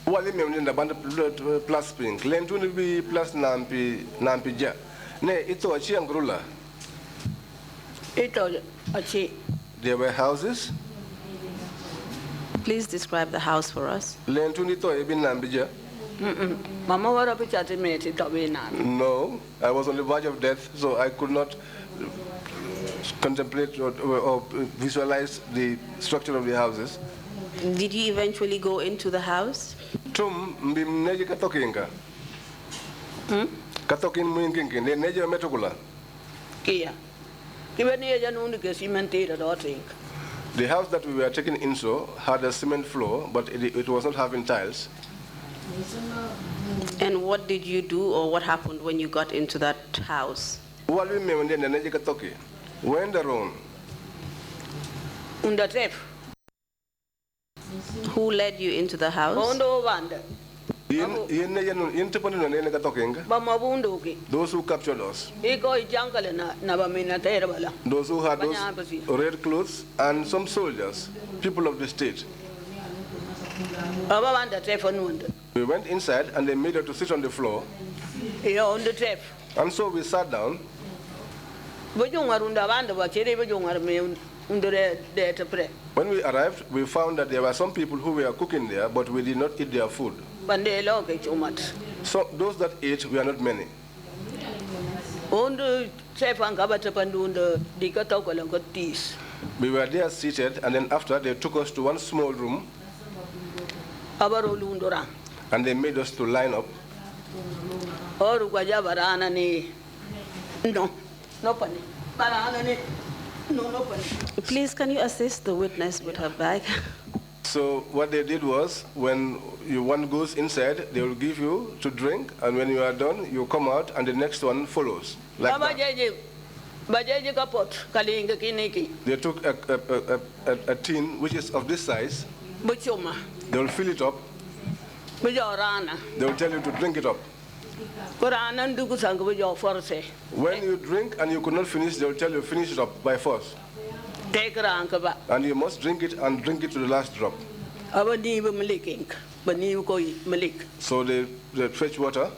Wali memni na band plus pink, lentuni bi plus nampi ja. Ne ito achi angrula. Ito achi. There were houses. Please describe the house for us. Lentuni to ebi nampi ja. Mama wara pichati meti tabi na. No, I was on the verge of death, so I could not contemplate or visualize the structure of the houses. Did you eventually go into the house? Tum mbimneji katokinga. Katokin muinkinki, ne neji metokula. Kia. Kibeni eja nundi ke cementera do think. The house that we were taken into had a cement floor, but it was not having tiles. And what did you do or what happened when you got into that house? While we went in the neji katoki, went around. Unda tref. Who led you into the house? Bondo wanda. Those who captured us. Those who had those red clothes and some soldiers, people of the state. We went inside and they made her to sit on the floor. And so we sat down. When we arrived, we found that there were some people who were cooking there, but we did not eat their food. So those that ate were not many. We were there seated, and then after they took us to one small room, and they made us to line up. Please, can you assist the witness with her bag? So what they did was, when one goes inside, they will give you to drink, and when you are done, you come out, and the next one follows. Like that. They took a tin which is of this size. They will fill it up. They will tell you to drink it up. When you drink and you could not finish, they will tell you finish it up by force. And you must drink it and drink it to the last drop. So they fetch water.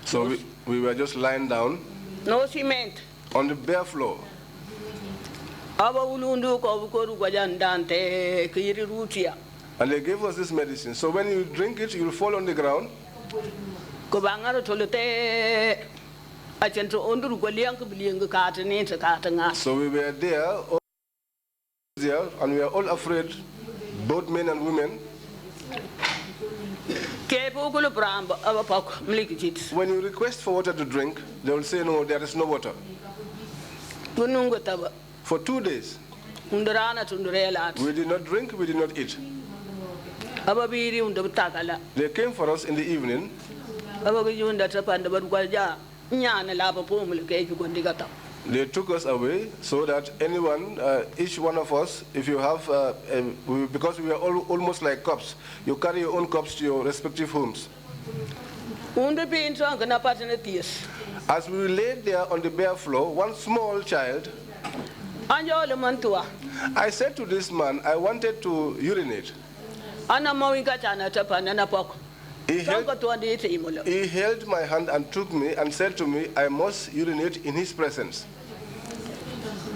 So we were just lying down. No cement. On the bare floor. And they gave us this medicine. So when you drink it, you'll fall on the ground. So we were there, and we were all afraid, both men and women. When you request for water to drink, they will say, no, there is no water. For 2 days, we did not drink, we did not eat. They came for us in the evening. They took us away so that anyone, each one of us, if you have, because we were almost like cups, you carry your own cups to your respective homes. As we laid there on the bare floor, one small child, I said to this man, I wanted to urinate. He held my hand and took me and said to me, I must urinate in his presence.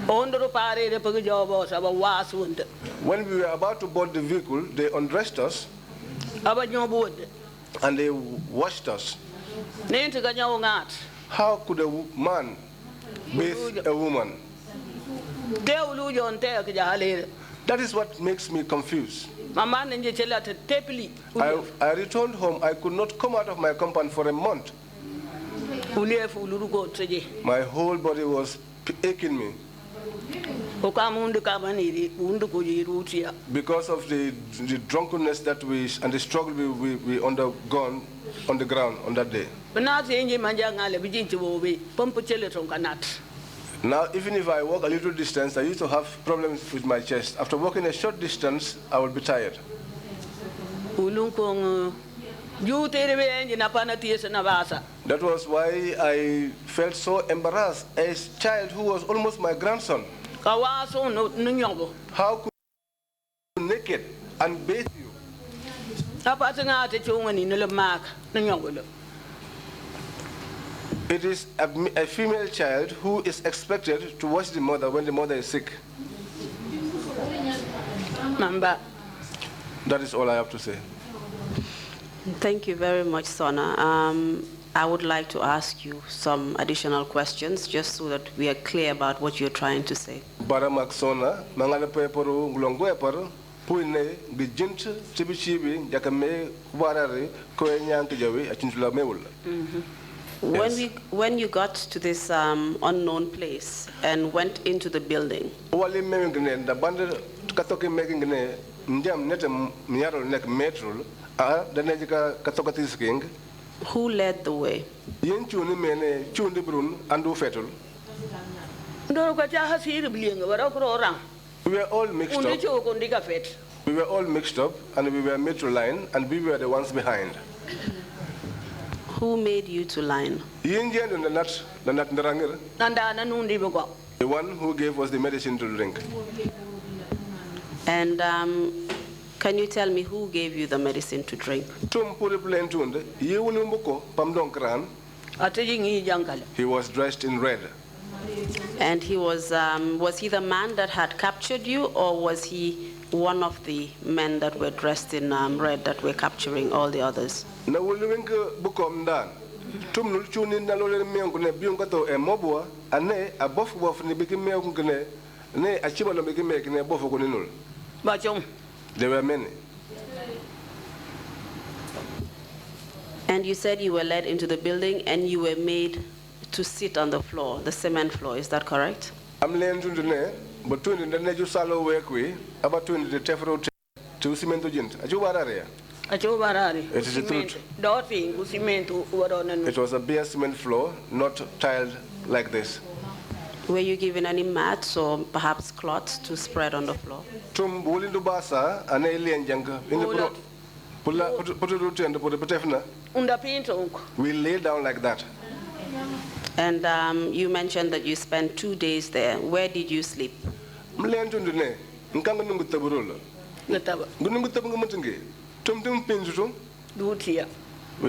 When we were about to board the vehicle, they undressed us and they washed us. How could a man bathe a woman? That is what makes me confused. I returned home. I could not come out of my compound for a month. My whole body was aching me. Because of the drunkenness that and the struggle we undergone on the ground on that day. Now, even if I walk a little distance, I used to have problems with my chest. After walking a short distance, I would be tired. That was why I felt so embarrassed. A child who was almost my grandson. How could you naked and bathe you? It is a female child who is expected to watch the mother when the mother is sick. That is all I have to say. Thank you very much, SONNA. I would like to ask you some additional questions just so that we are clear about what you're trying to say. Baramak SONNA, mangala peporo ngulongo eparo, puine gijint chibichibi jakame warare koenyank jawi achintula mewul. When you got to this unknown place and went into the building, who led the way? We were all mixed up. We were all mixed up and we were made to line and we were the ones behind. Who made you to line? The one who gave us the medicine to drink. And can you tell me who gave you the medicine to drink? He was dressed in red. And he was he the man that had captured you, or was he one of the men that were dressed in red that were capturing all the others? Na wulwinga bukom dan. Tum nul chunin na lole miyong ne biyong kato e mobwa ane a bof ni bigi miyong ne achiba lo bigi miyong ne bof ko ninul. Bachong. There were many. And you said you were led into the building and you were made to sit on the floor, the cement floor. Is that correct? I'm laying to the ne, but to the neju salo workwe about to the tefro to cemento jint. Ajubarare. It is the truth. It was a bare cement floor, not tiled like this. Were you given any mats or perhaps cloths to spread on the floor? Tum bulindu basa ane alien janka in the pro. We lay down like that. And you mentioned that you spent 2 days there. Where did you sleep? We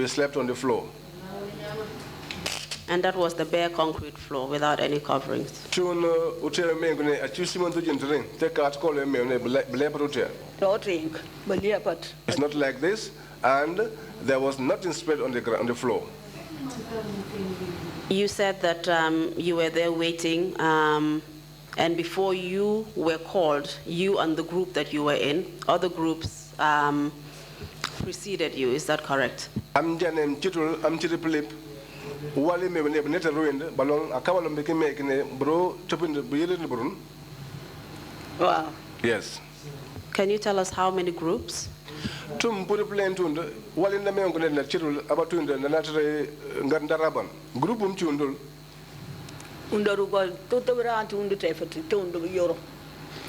slept on the floor. And that was the bare concrete floor without any coverings. It's not like this, and there was nothing spread on the floor. You said that you were there waiting, and before you were called, you and the group that you were in, other groups preceded you. Is that correct? Wow. Yes. Can you tell us how many groups? Group Undarugo tutubra tundu tefati tundu yoro.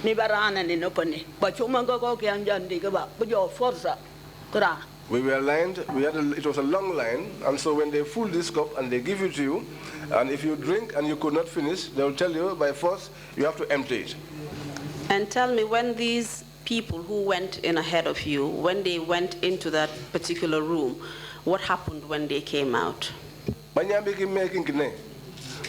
Ni barana ni nopane. Bachuma go kyanjandi gaba. Bujo forza. Kra. We were lined, it was a long line, and so when they fill this cup and they give it to you, and if you drink and you could not finish, they will tell you by force you have to empty it. And tell me, when these people who went in ahead of you, when they went into that particular room, what happened when they came out?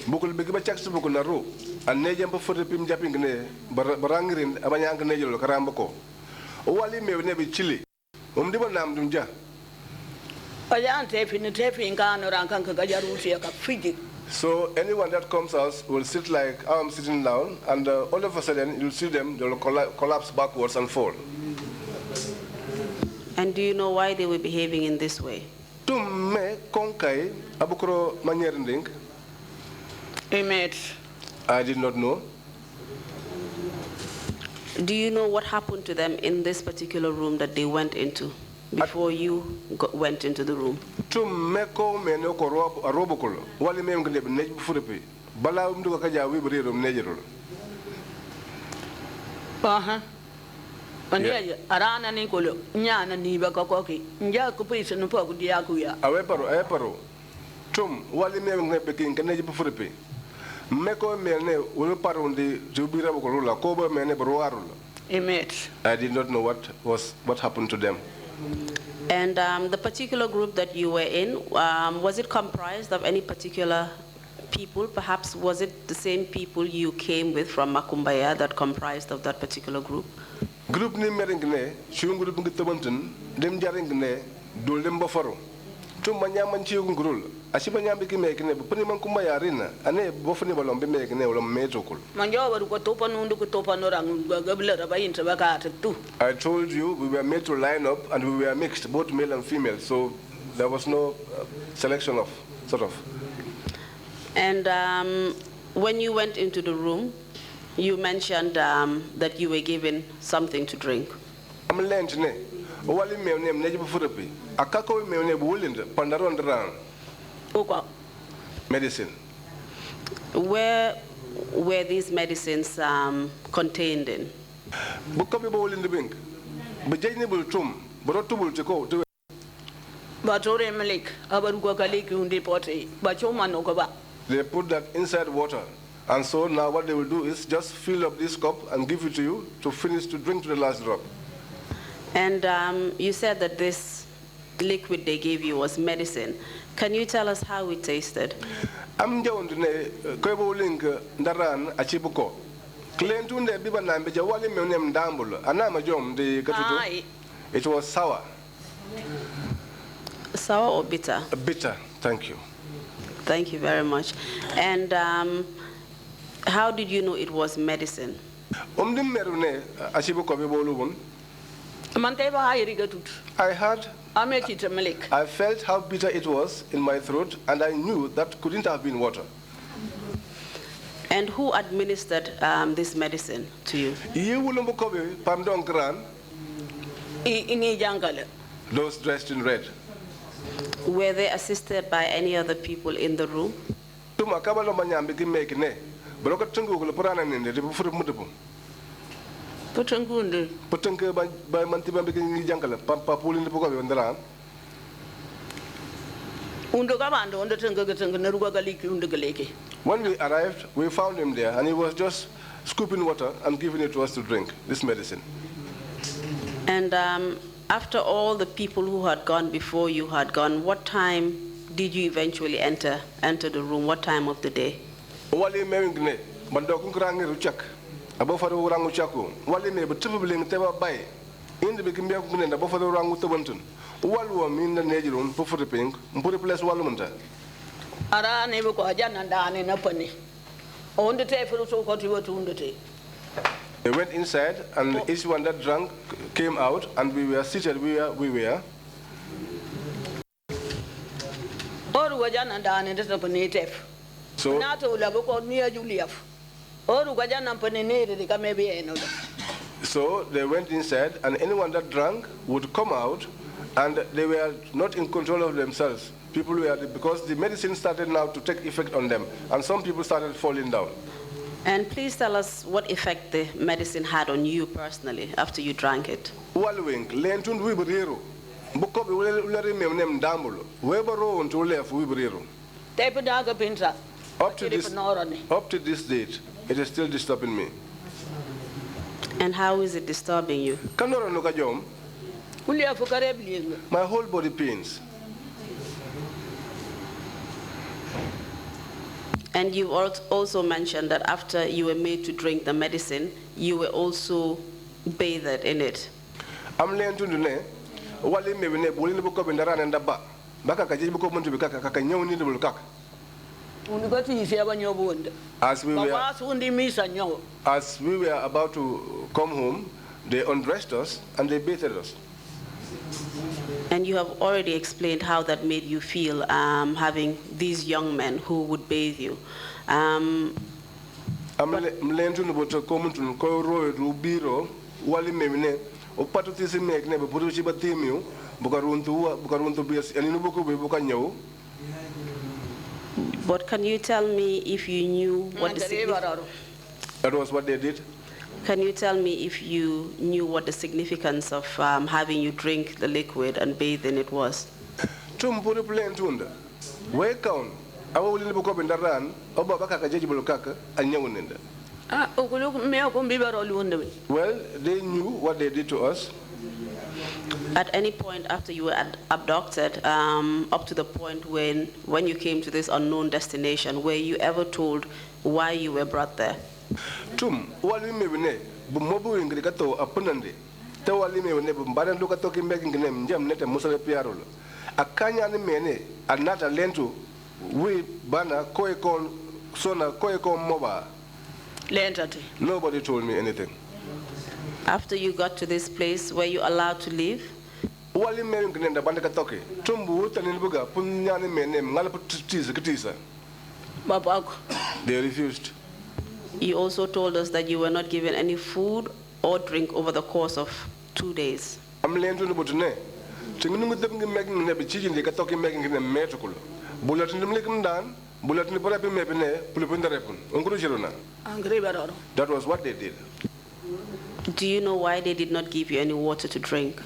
Bukul bigi ba chaks bukul na ro an ne jam for pim japing ne barangirin abanya ang ne jolo karamba ko o wali me ne bi chili di ba nam dum ja Ayan tefi ngano rankan ka gajarusi ka fiji. So anyone that comes out will sit like I'm sitting down, and all of a sudden you'll see them, they'll collapse backwards and fall. And do you know why they were behaving in this way? Tum me konkai abukro maniernding. I did not know. Do you know what happened to them in this particular room that they went into before you went into the room? Tum me ko me no ko robokolo wali me ngene nej bu furepe bala umdu ka ja wi breerum nejerol. Aha. Anya arana ni kolo nyana ni ba ko ki nja ko pisa no pa ku dia ku ya. Awe paro. Tum wali me ngene be kin nej bu furepe. Meko mene will parundi to be rabula, Koba mene broarul. I did not know what happened to them. And the particular group that you were in, was it comprised of any particular people? Perhaps was it the same people you came with from Makumbaya that comprised of that particular group? Group ni meringne, shun group ngitabantin, dem jaringne, dul dem bafaro. Tum manyaman chiung grul. Ashibanya biki mekine, puni Makumbaya arena, ane bofani balom be mekine or metokul. Manjawa ko topa nundu ko topa norang gabla rabayin sabaka tu. I told you we were made to line up and we were mixed, both male and female, so there was no selection of sort of. And when you went into the room, you mentioned that you were given something to drink. I'm lentne. Wali me name nejibu furepi. Akako me ne bulind pandaron dran. Okay. Medicine. Where were these medicines contained in? Bukabi bulind bink. Bejinable tum. Borotubul to go to. Batore Malik, Abaruka Kaliki undi pote, Bachoma Nokoba. They put that inside water. And so now what they will do is just fill up this cup and give it to you to finish to drink to the last drop. And you said that this liquid they gave you was medicine. Can you tell us how it tasted? Am jawnd ne koybo link ndaran achibuko. Klentunde biba nambe jawali menem dambul. Anama jom de katutu. It was sour. Sour or bitter? Bitter, thank you. Thank you very much. And how did you know it was medicine? Merune achibuko bibolubun. I heard, I felt how bitter it was in my throat, and I knew that couldn't have been water. And who administered this medicine to you? Those dressed in red. Were they assisted by any other people in the room? When we arrived, we found him there, and he was just scooping water and giving it to us to drink, this medicine. And after all the people who had gone before you had gone, what time did you eventually enter the room? What time of the day? Abofado rangu chako wale me betubling teba bay indi be kimbe ko nenda bofado rangu tobontun walu min na nejiron fo foto pink mpuri place walu munta ara ne be ko janna ndane na pani on de te furu so ko ti watu undete. They went inside, and each one that drank came out, and we were seated where we were. Oru wajanna ndane de pani tef so na to la ko ni ajuliaf. So they went inside, and anyone that drank would come out, and they were not in control of themselves. People were, because the medicine started now to take effect on them, and some people started falling down. And please tell us what effect the medicine had on you personally after you drank it. Up to this date, it is still disturbing me. And how is it disturbing you? My whole body pains. And you also mentioned that after you were made to drink the medicine, you were also bathed in it. As we were about to come home, they undressed us and they bathed us. And you have already explained how that made you feel, having these young men who would bathe you. But can you tell me if you knew what the significance? That was what they did. Can you tell me if you knew what the significance of having you drink the liquid and bathe in it was? Well, they knew what they did to us. At any point after you were abducted, up to the point when you came to this unknown destination, were you ever told why you were brought there? Nobody told me anything. After you got to this place, were you allowed to leave? They refused. You also told us that you were not given any food or drink over the course of 2 days. That was what they did. Do you know why they did not give you any water to drink?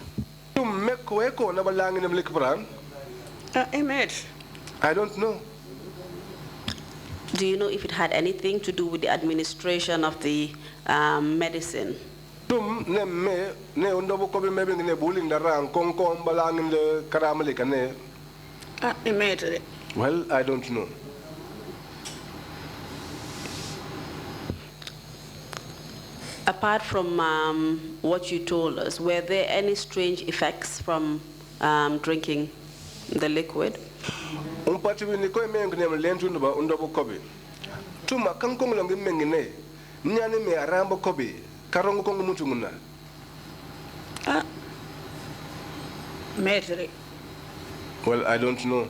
I don't know. Do you know if it had anything to do with the administration of the medicine? Tum ne me ne undobo kobe maybe ne bullying the rang kong balang in the karamalika ne. Well, I don't know. Apart from what you told us, were there any strange effects from drinking the liquid? Umpati ni ko me ngene lentu ndo ba undobo kobe. Tuma kankong longi mengine nyane me arambo kobe karongo kongo mutu nguna. Well, I don't know.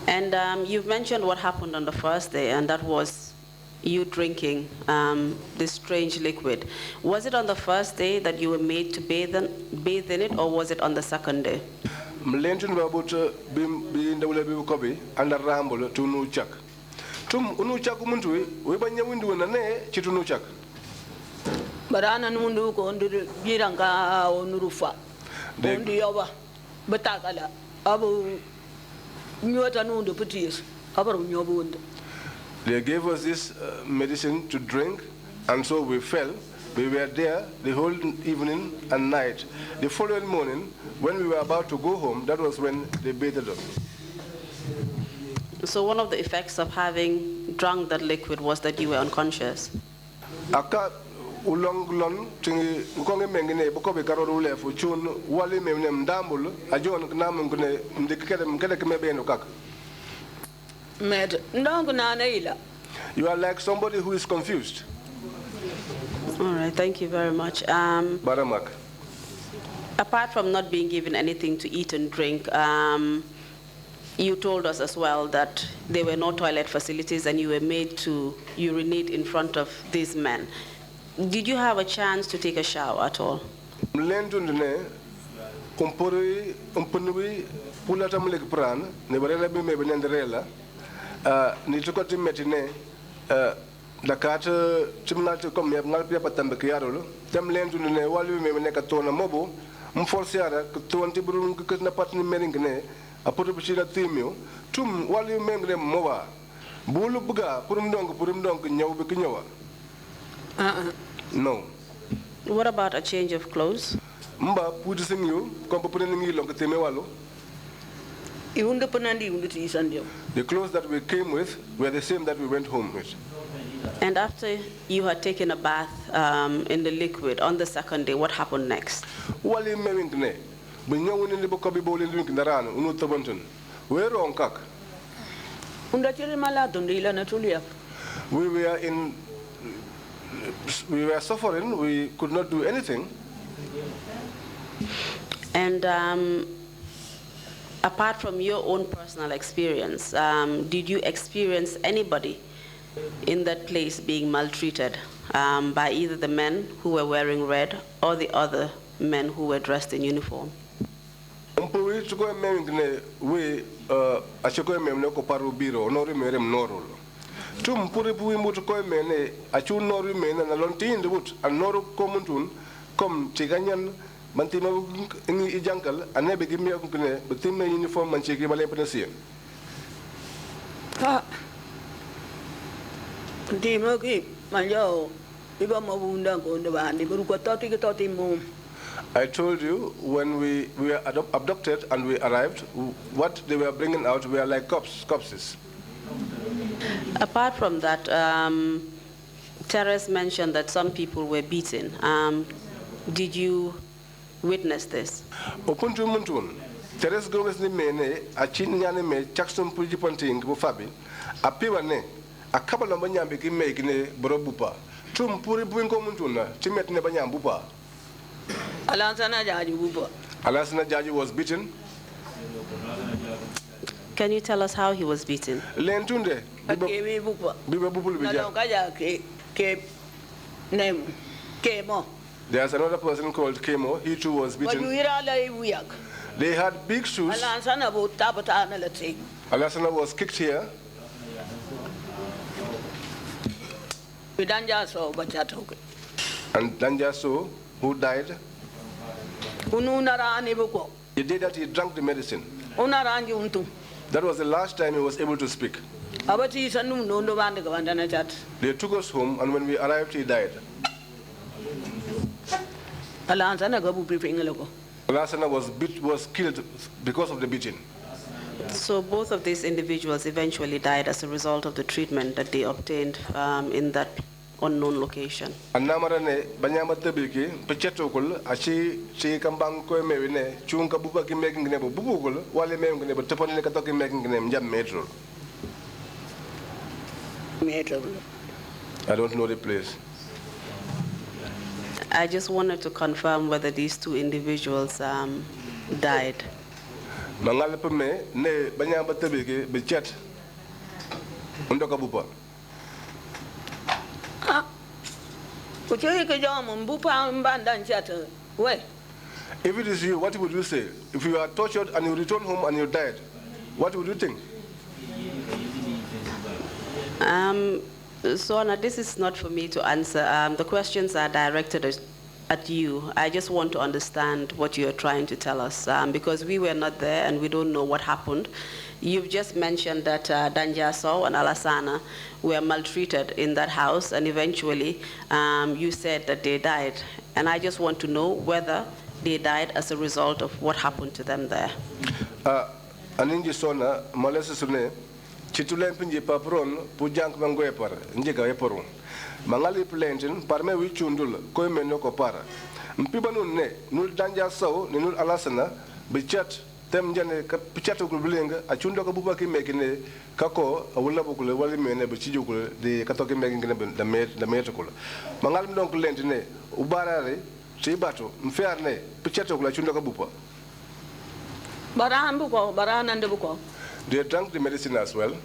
And you've mentioned what happened on the first day, and that was you drinking this strange liquid. Was it on the first day that you were made to bathe in it, or was it on the second day? Mlentun babuta bi ndawle bi kobe anda rambo to nu chak. Tum unu chak muntu we banya windu na ne chitu nu chak. Barana nundu ko ndu biranga onurufa. Ndu yoba betakala abu nyota nundu putis abaru nyobundu. They gave us this medicine to drink, and so we fell. We were there the whole evening and night. The following morning, when we were about to go home, that was when they bathed us. So one of the effects of having drunk that liquid was that you were unconscious? Aka ulong tingi nkonge mengine boko be karoro le fu chun wali memnem dambul ajon nam ngune ndikere mkele kemebe no kaka. You are like somebody who is confused. All right, thank you very much. Baramak. Apart from not being given anything to eat and drink, you told us as well that there were no toilet facilities and you were made to urinate in front of these men. Did you have a chance to take a shower at all? Ni tukoti metine dakata chimnati kom yeb ngal pia patambe kiyarolo tem lentu ne walu me ne ka tona mobo mforsiara ko tonti burun ko na patni meringne apoto bishira timio tum walu mengre mowa bulu buga purum dong nyaw be kinyawa. No. What about a change of clothes? Mba puti singyo kom popone ngi longa teme walu. The clothes that we came with were the same that we went home with. And after you had taken a bath in the liquid on the second day, what happened next? We were suffering, we could not do anything. And apart from your own personal experience, did you experience anybody in that place being maltreated by either the men who were wearing red or the other men who were dressed in uniform? Mantima ngi ijankal anebe gi miya kune betimna uniform manche gi bale penasiya ndimo ki manjo iba mabunda ko ndabandi buru ko toti mom. I told you when we were abducted and we arrived, what they were bringing out were like corpses. Apart from that, TRRC mentioned that some people were beaten. Did you witness this? Opuntu muntun TRRC gowes ni mene a chin nyane me Jackson puji ponting bu fabi apiwa ne akabala banyambe ki me gine borobupa tum puri buinko muntuna timet ne banyambupa. Alansana Jaji was beaten. Can you tell us how he was beaten? Lentunde There's another person called Kemo. He too was beaten. They had big shoes. Alasana was kicked here. And Danjaso, who died, he did that, he drank the medicine. That was the last time he was able to speak. They took us home, and when we arrived, he died. Alansana go bu pingalogo. Alasana was killed because of the beating. So both of these individuals eventually died as a result of the treatment that they obtained in that unknown location. Anamarane banyama tebiki pechetokul achi chi kambang ko mewine chunka buba ki making ne bubugul wale me ngne but tepone ka toki making ne jam metro. I don't know the place. I just wanted to confirm whether these two individuals died. Mangale me ne banyama tebiki bechet undoka bupa. If If it is you, what would you say? If you are tortured and you return home and you died, what would you think? SONNA, this is not for me to answer. The questions are directed at you. I just want to understand what you're trying to tell us because we were not there and we don't know what happened. You've just mentioned that Danjaso and Alassana were maltreated in that house, and eventually you said that they died. And I just want to know whether they died as a result of what happened to them there. Aninji SONNA, malese sune, chitule pinji papron, pujank mango epar, njega eporum. Mangali plantin, parme wichundul, koe menyo kopara. Mpibanun ne, nul Danjaso, nul Alassana, bichat, tem jane pichato kulbulenga achundo ka buba ki mekine kako awula bukule wali mene be chijukule de katoke mekine da metokula mangal mdon kulentine ubarare chibato mferne pichato kula chundo ka bupa baran buko baran ande buko. They drank the medicine as well.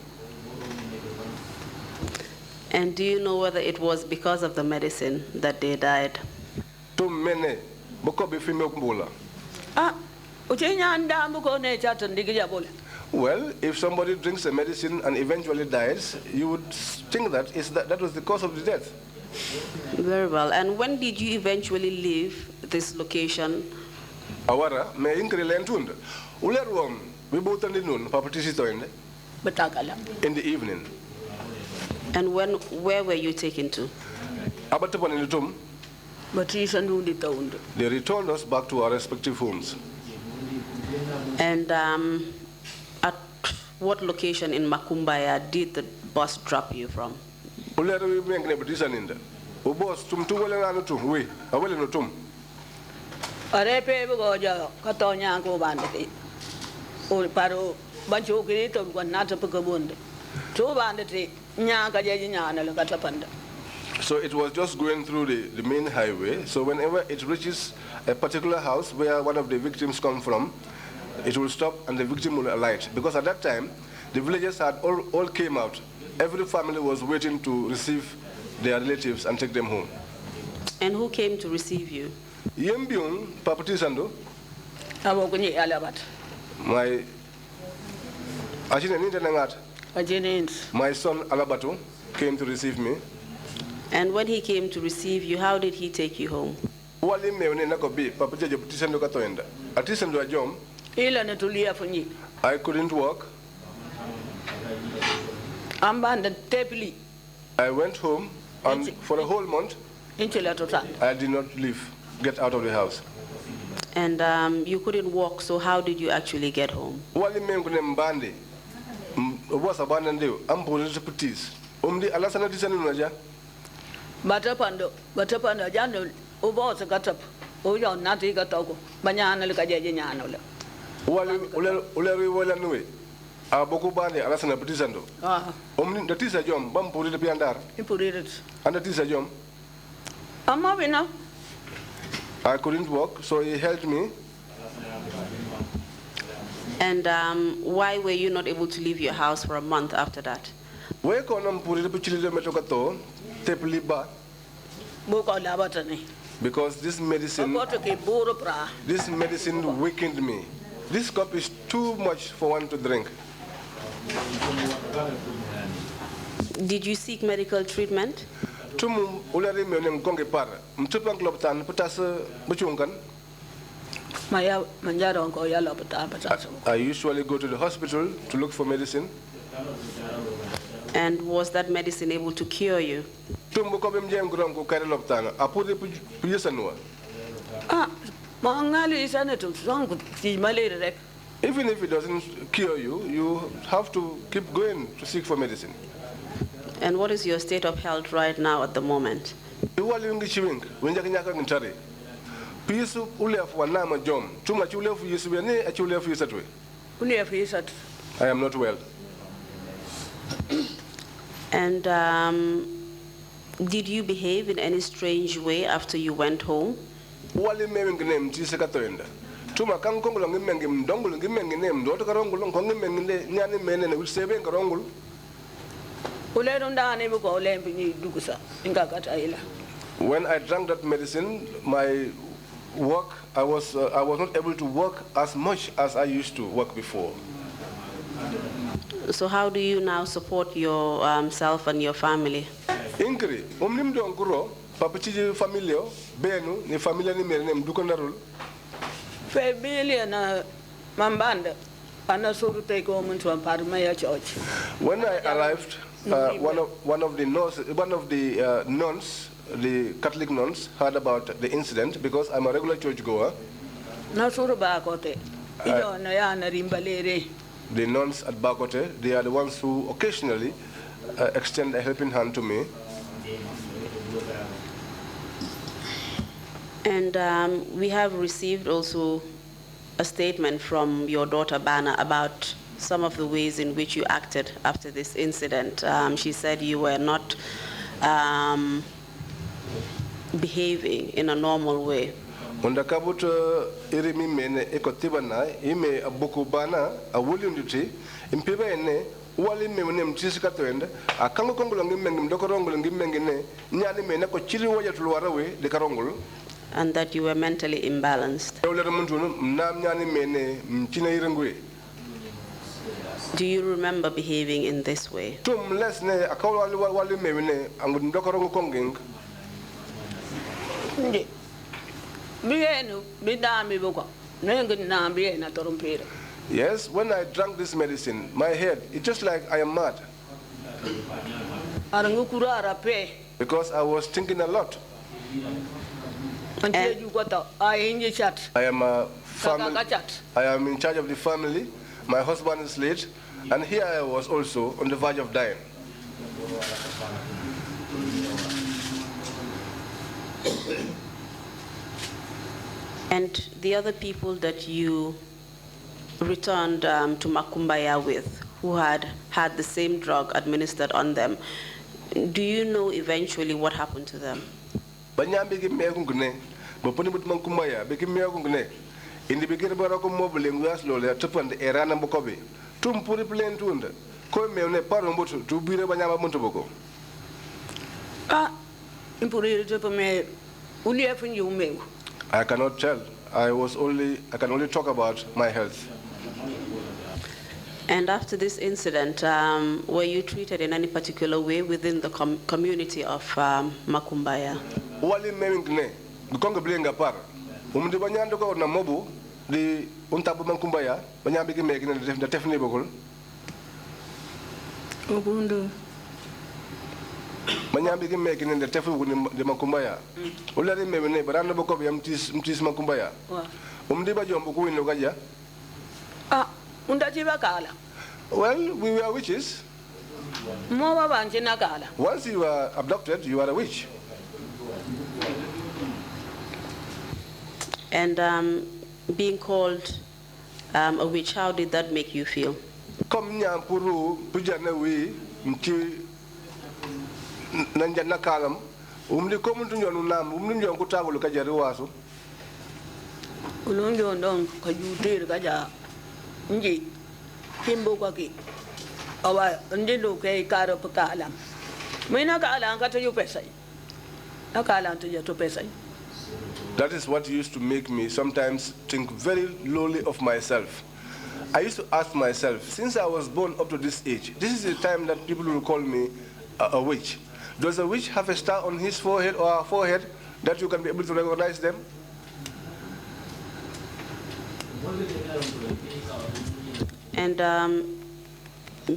And do you know whether it was because of the medicine that they died? To mene boko be fime kumbula. Well, if somebody drinks a medicine and eventually dies, you would think that was the cause of the death. Very well. And when did you eventually leave this location? Awara me inkri lentund. Ulerwom we both in the noon papatisito in the evening. And where were you taken to? Abatapan in the tomb. They returned us back to our respective homes. And at what location in Makumbaya did the bus drop you from? So it was just going through the main highway. So whenever it reaches a particular house where one of the victims come from, it will stop and the victim will alight. Because at that time, the villagers had all came out. Every family was waiting to receive their relatives and take them home. And who came to receive you? Yembiung, Papatisando. My son Alabatu came to receive me. And when he came to receive you, how did he take you home? I couldn't walk. I went home, and for a whole month, I did not get out of the house. And you couldn't walk, so how did you actually get home? Batapando jano ubo sa katap uyo nati katogo banyana le kajeje nyano le uleri wala nuwe aboku bande alasana putisando omni ndatisa jom bam puri de piandar impuririt anda tisa jom amma bina. I couldn't walk, so he helped me. And why were you not able to leave your house for a month after that? Because this medicine weakened me. This cup is too much for one to drink. Did you seek medical treatment? I usually go to the hospital to look for medicine. And was that medicine able to cure you? Mangali is an song malaria. Even if it doesn't cure you, you have to keep going to seek for medicine. And what is your state of health right now at the moment? Pisu ulef wanama jom. Too much ulef yisubene, a chulef yisatwe. I am not well. And did you behave in any strange way after you went home? Wali mewing name tisekatoenda. Tuma kang kongolo ngimengim dongolo ngimengim do to karongolo ngimengine nyani mene will save karongolo. When I drank that medicine, my work, I was not able to work as much as I used to work before. So how do you now support yourself and your family? Ingri, umnim do nguro, papachiji familio, benu ni familia ni merenem dukonarul. Familia na mambanda, ana suru take home into a parmaya church. When I arrived, one of the nuns, the Catholic nuns, heard about the incident because I'm a regular churchgoer. The nuns at Bakote, they are the ones who occasionally extend a helping hand to me. And we have received also a statement from your daughter Bana about some of the ways in which you acted after this incident. She said you were not behaving in a normal way. Unda kabut irimi mene ekotibana ime abuku bana awulinduti impiba ene wali mene mtisika twende akango kongolo ngimengim dokorongolo ngimengine nyani mene ko chiri woja tulwarawe de karongolo. And that you were mentally imbalanced. Do you remember behaving in this way? Yes, when I drank this medicine, my head, it's just like I am mad. Because I was thinking a lot. I am a family. I am in charge of the family. My husband is late, and here I was also on the verge of dying. And the other people that you returned to Makumbaya with, who had had the same drug administered on them, do you know eventually what happened to them? Banyambi ki megungne, boponi but Makumbaya, beki megungne. In the beginning, Barako mobile English lawyer, Tupan, the Iran and Bokobi. Tumpuri plain tunda. Ko me ne paromboto to be Banyama Montoboko. I cannot tell. I can only talk about my health. And after this incident, were you treated in any particular way within the community of Makumbaya? Wali memingne, Gukonga blinga par. Umdi Banyando go na mobu, the Untabu Makumbaya, Banyabiki making the Tiffany Bogul. Banyabiki making the Tiffany the Makumbaya. Ulari Memene, Barana Bokobi, Mtis Makumbaya. Umdiba Jombuku in Logaya. Well, we were witches. Once you are abducted, you are a witch. And being called a witch, how did that make you feel? Come puru pujanawi mti nanjana kalam umli komuntu nyonu nam umli nyon kutagulu kajari wasu ulonjo ndong kajutir kaja nji kimbo kwaki awa ndindo ke karo pakalam mina kalam katayu pesai akalam tuja pesai. That is what used to make me sometimes think very lowly of myself. I used to ask myself, since I was born up to this age, this is the time that people will call me a witch. Does a witch have a star on his forehead or her forehead that you can be able to recognize them? And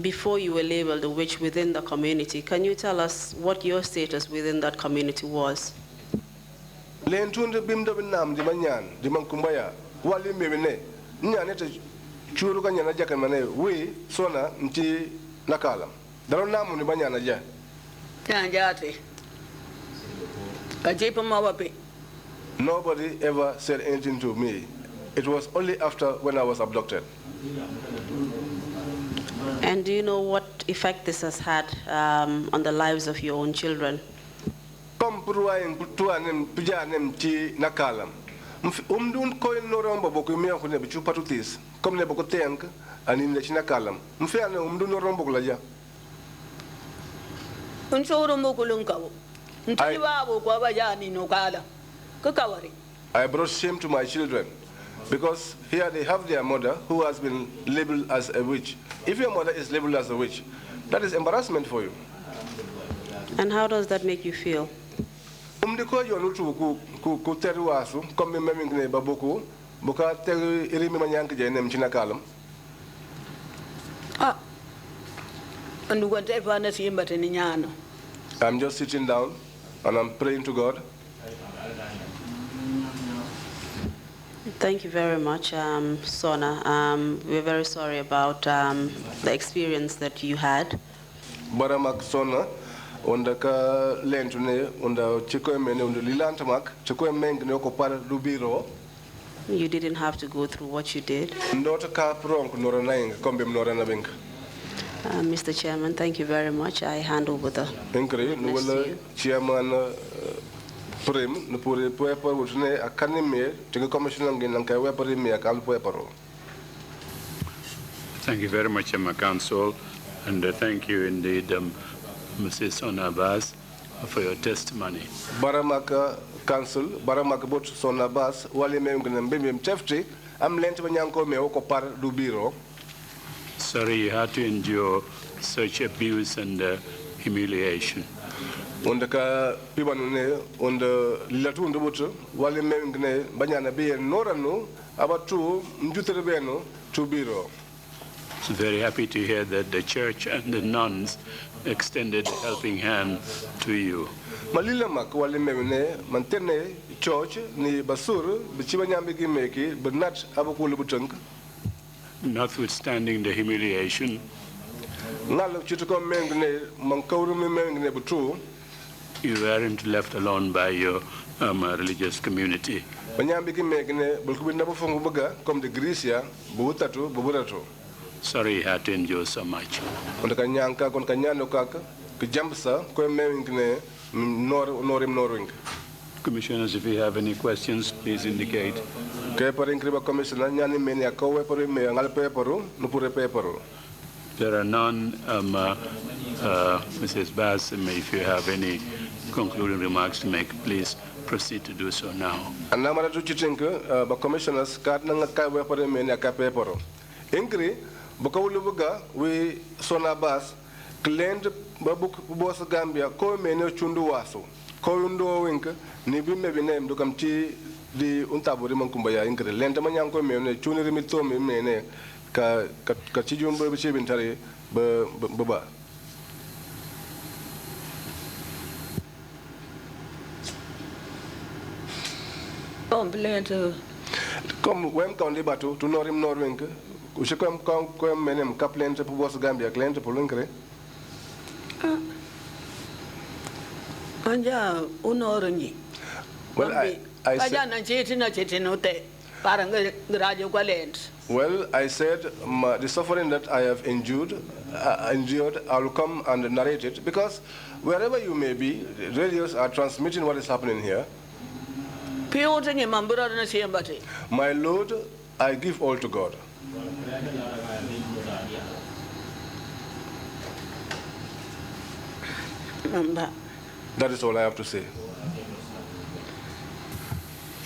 before you were labeled a witch within the community, can you tell us what your status within that community was? len tunde bimdo binam di manyan di mankumbaya wali mebene nyane te churu ka nyana jakan mane we SONNA mti nakalam daro namu ni banyana ja Jate. Kajipa mawapi. nobody ever said anything to me. It was only after when I was abducted. And do you know what effect this has had on the lives of your own children? Comme pruayen tuanem pijanem ti nakalam. Umdun koy noromba boku miya ko ne bichu patutis. Comme ne boko tenk ani ne ci nakalam. Mfiane umdun noromba ko laja. Unsoro mokulunkawo. Ntiwa bo kwa bajani no kala. Kakawari. I brought shame to my children because here they have their mother who has been labeled as a witch. If your mother is labeled as a witch, that is embarrassment for you. And how does that make you feel? Umdiko yonu tu ku teru wasu comme même ngne baboku buka teru irimi manyank je nem china kalam. Ah. Anduwante fana simbate ni nyano. I'm just sitting down and I'm praying to God. Thank you very much, SONNA. We're very sorry about the experience that you had. Baramak SONNA onda ka lentune onda chiko mene onda lilantamak chiko mengne ko par rubiro. You didn't have to go through what you did. Ndota ka pronk noranaing kombe norana bink. Mr. Chairman, thank you very much. I hand over the Inkri nuwala chairman prim no pure puepa utne akanime tinga commissioner ngin nang kay wepari mi akal pueparo. Thank you very much, Council, and thank you indeed, Mrs. SONNA Abbas, for your testimony. Baramaka Council, Baramaka bot SONNA Abbas, wali mem gnem bim tefti am lent banyanko me ko par du biro. Sorry you had to endure such abuse and humiliation. Onda ka pibanune onda lilatu ndobuto wali mem gne banyana be noranu abatu mjutere beno tu biro. I'm very happy to hear that the church and the nuns extended a helping hand to you. Malila mak wali memne mantene church ni basur bichibanyambi kimeki bernat abukulu butunk. Notwithstanding the humiliation, Nalo chituko mengne mankawru mengne butu. You weren't left alone by your religious community. Banyambi kimekne bulkubinda bufungu buga kom de Grisia butatu buburato. Sorry you had to endure so much. Onda kanyanka kon kanyano kaka kijambsa ko mengne norim norwing. Commissioners, if you have any questions, please indicate. Ke parinkriba commissioner nyani meni akawe pari me ngal paperu nupure paperu. There are none. Mrs. Bass, if you have any concluding remarks to make, please proceed to do so now. Anamara tu chitinka ba commissioners kad nanga kawe pari me ni akape paperu. Inkri bakawulubuga we SONNA Abbas claimed babuk boss Gambia ko meni chundu waso. Ko yundo winka ni bimme binem do kamti di untaburi mankumbaya inkri lenta manyanko meni chuni rimito meni ka chijumbo biche bintare ba. Complaint. Comme wem kaunde batu tu norim norwink ushikom kom menem kaplente pu boss Gambia klente pu linkre. Anja unoronyi. Well, I said, Kaja na cheti note. Parang grajo kwalent. well, I said the suffering that I have endured, I will come and narrate it because wherever you may be, radios are transmitting what is happening here. Piyote ni mambura na siembate. My Lord, I give all to God. Mamba. That is all I have to say.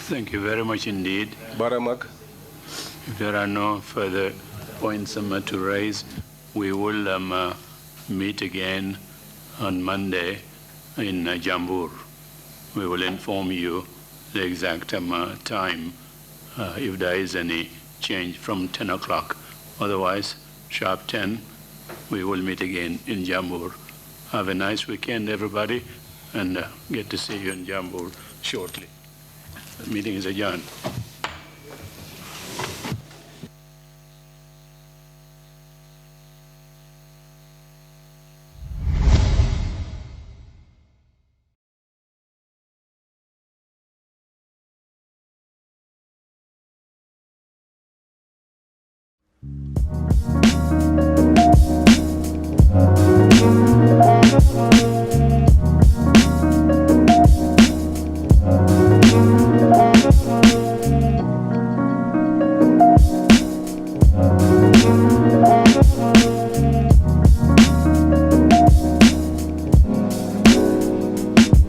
Thank you very much indeed. Baramak. If there are no further points to raise, we will meet again on Monday in Jambur. We will inform you the exact time if there is any change from 10 o'clock. Otherwise, sharp 10, we will meet again in Jambur. Have a nice weekend, everybody, and get to see you in Jambur shortly. Meeting is adjourned.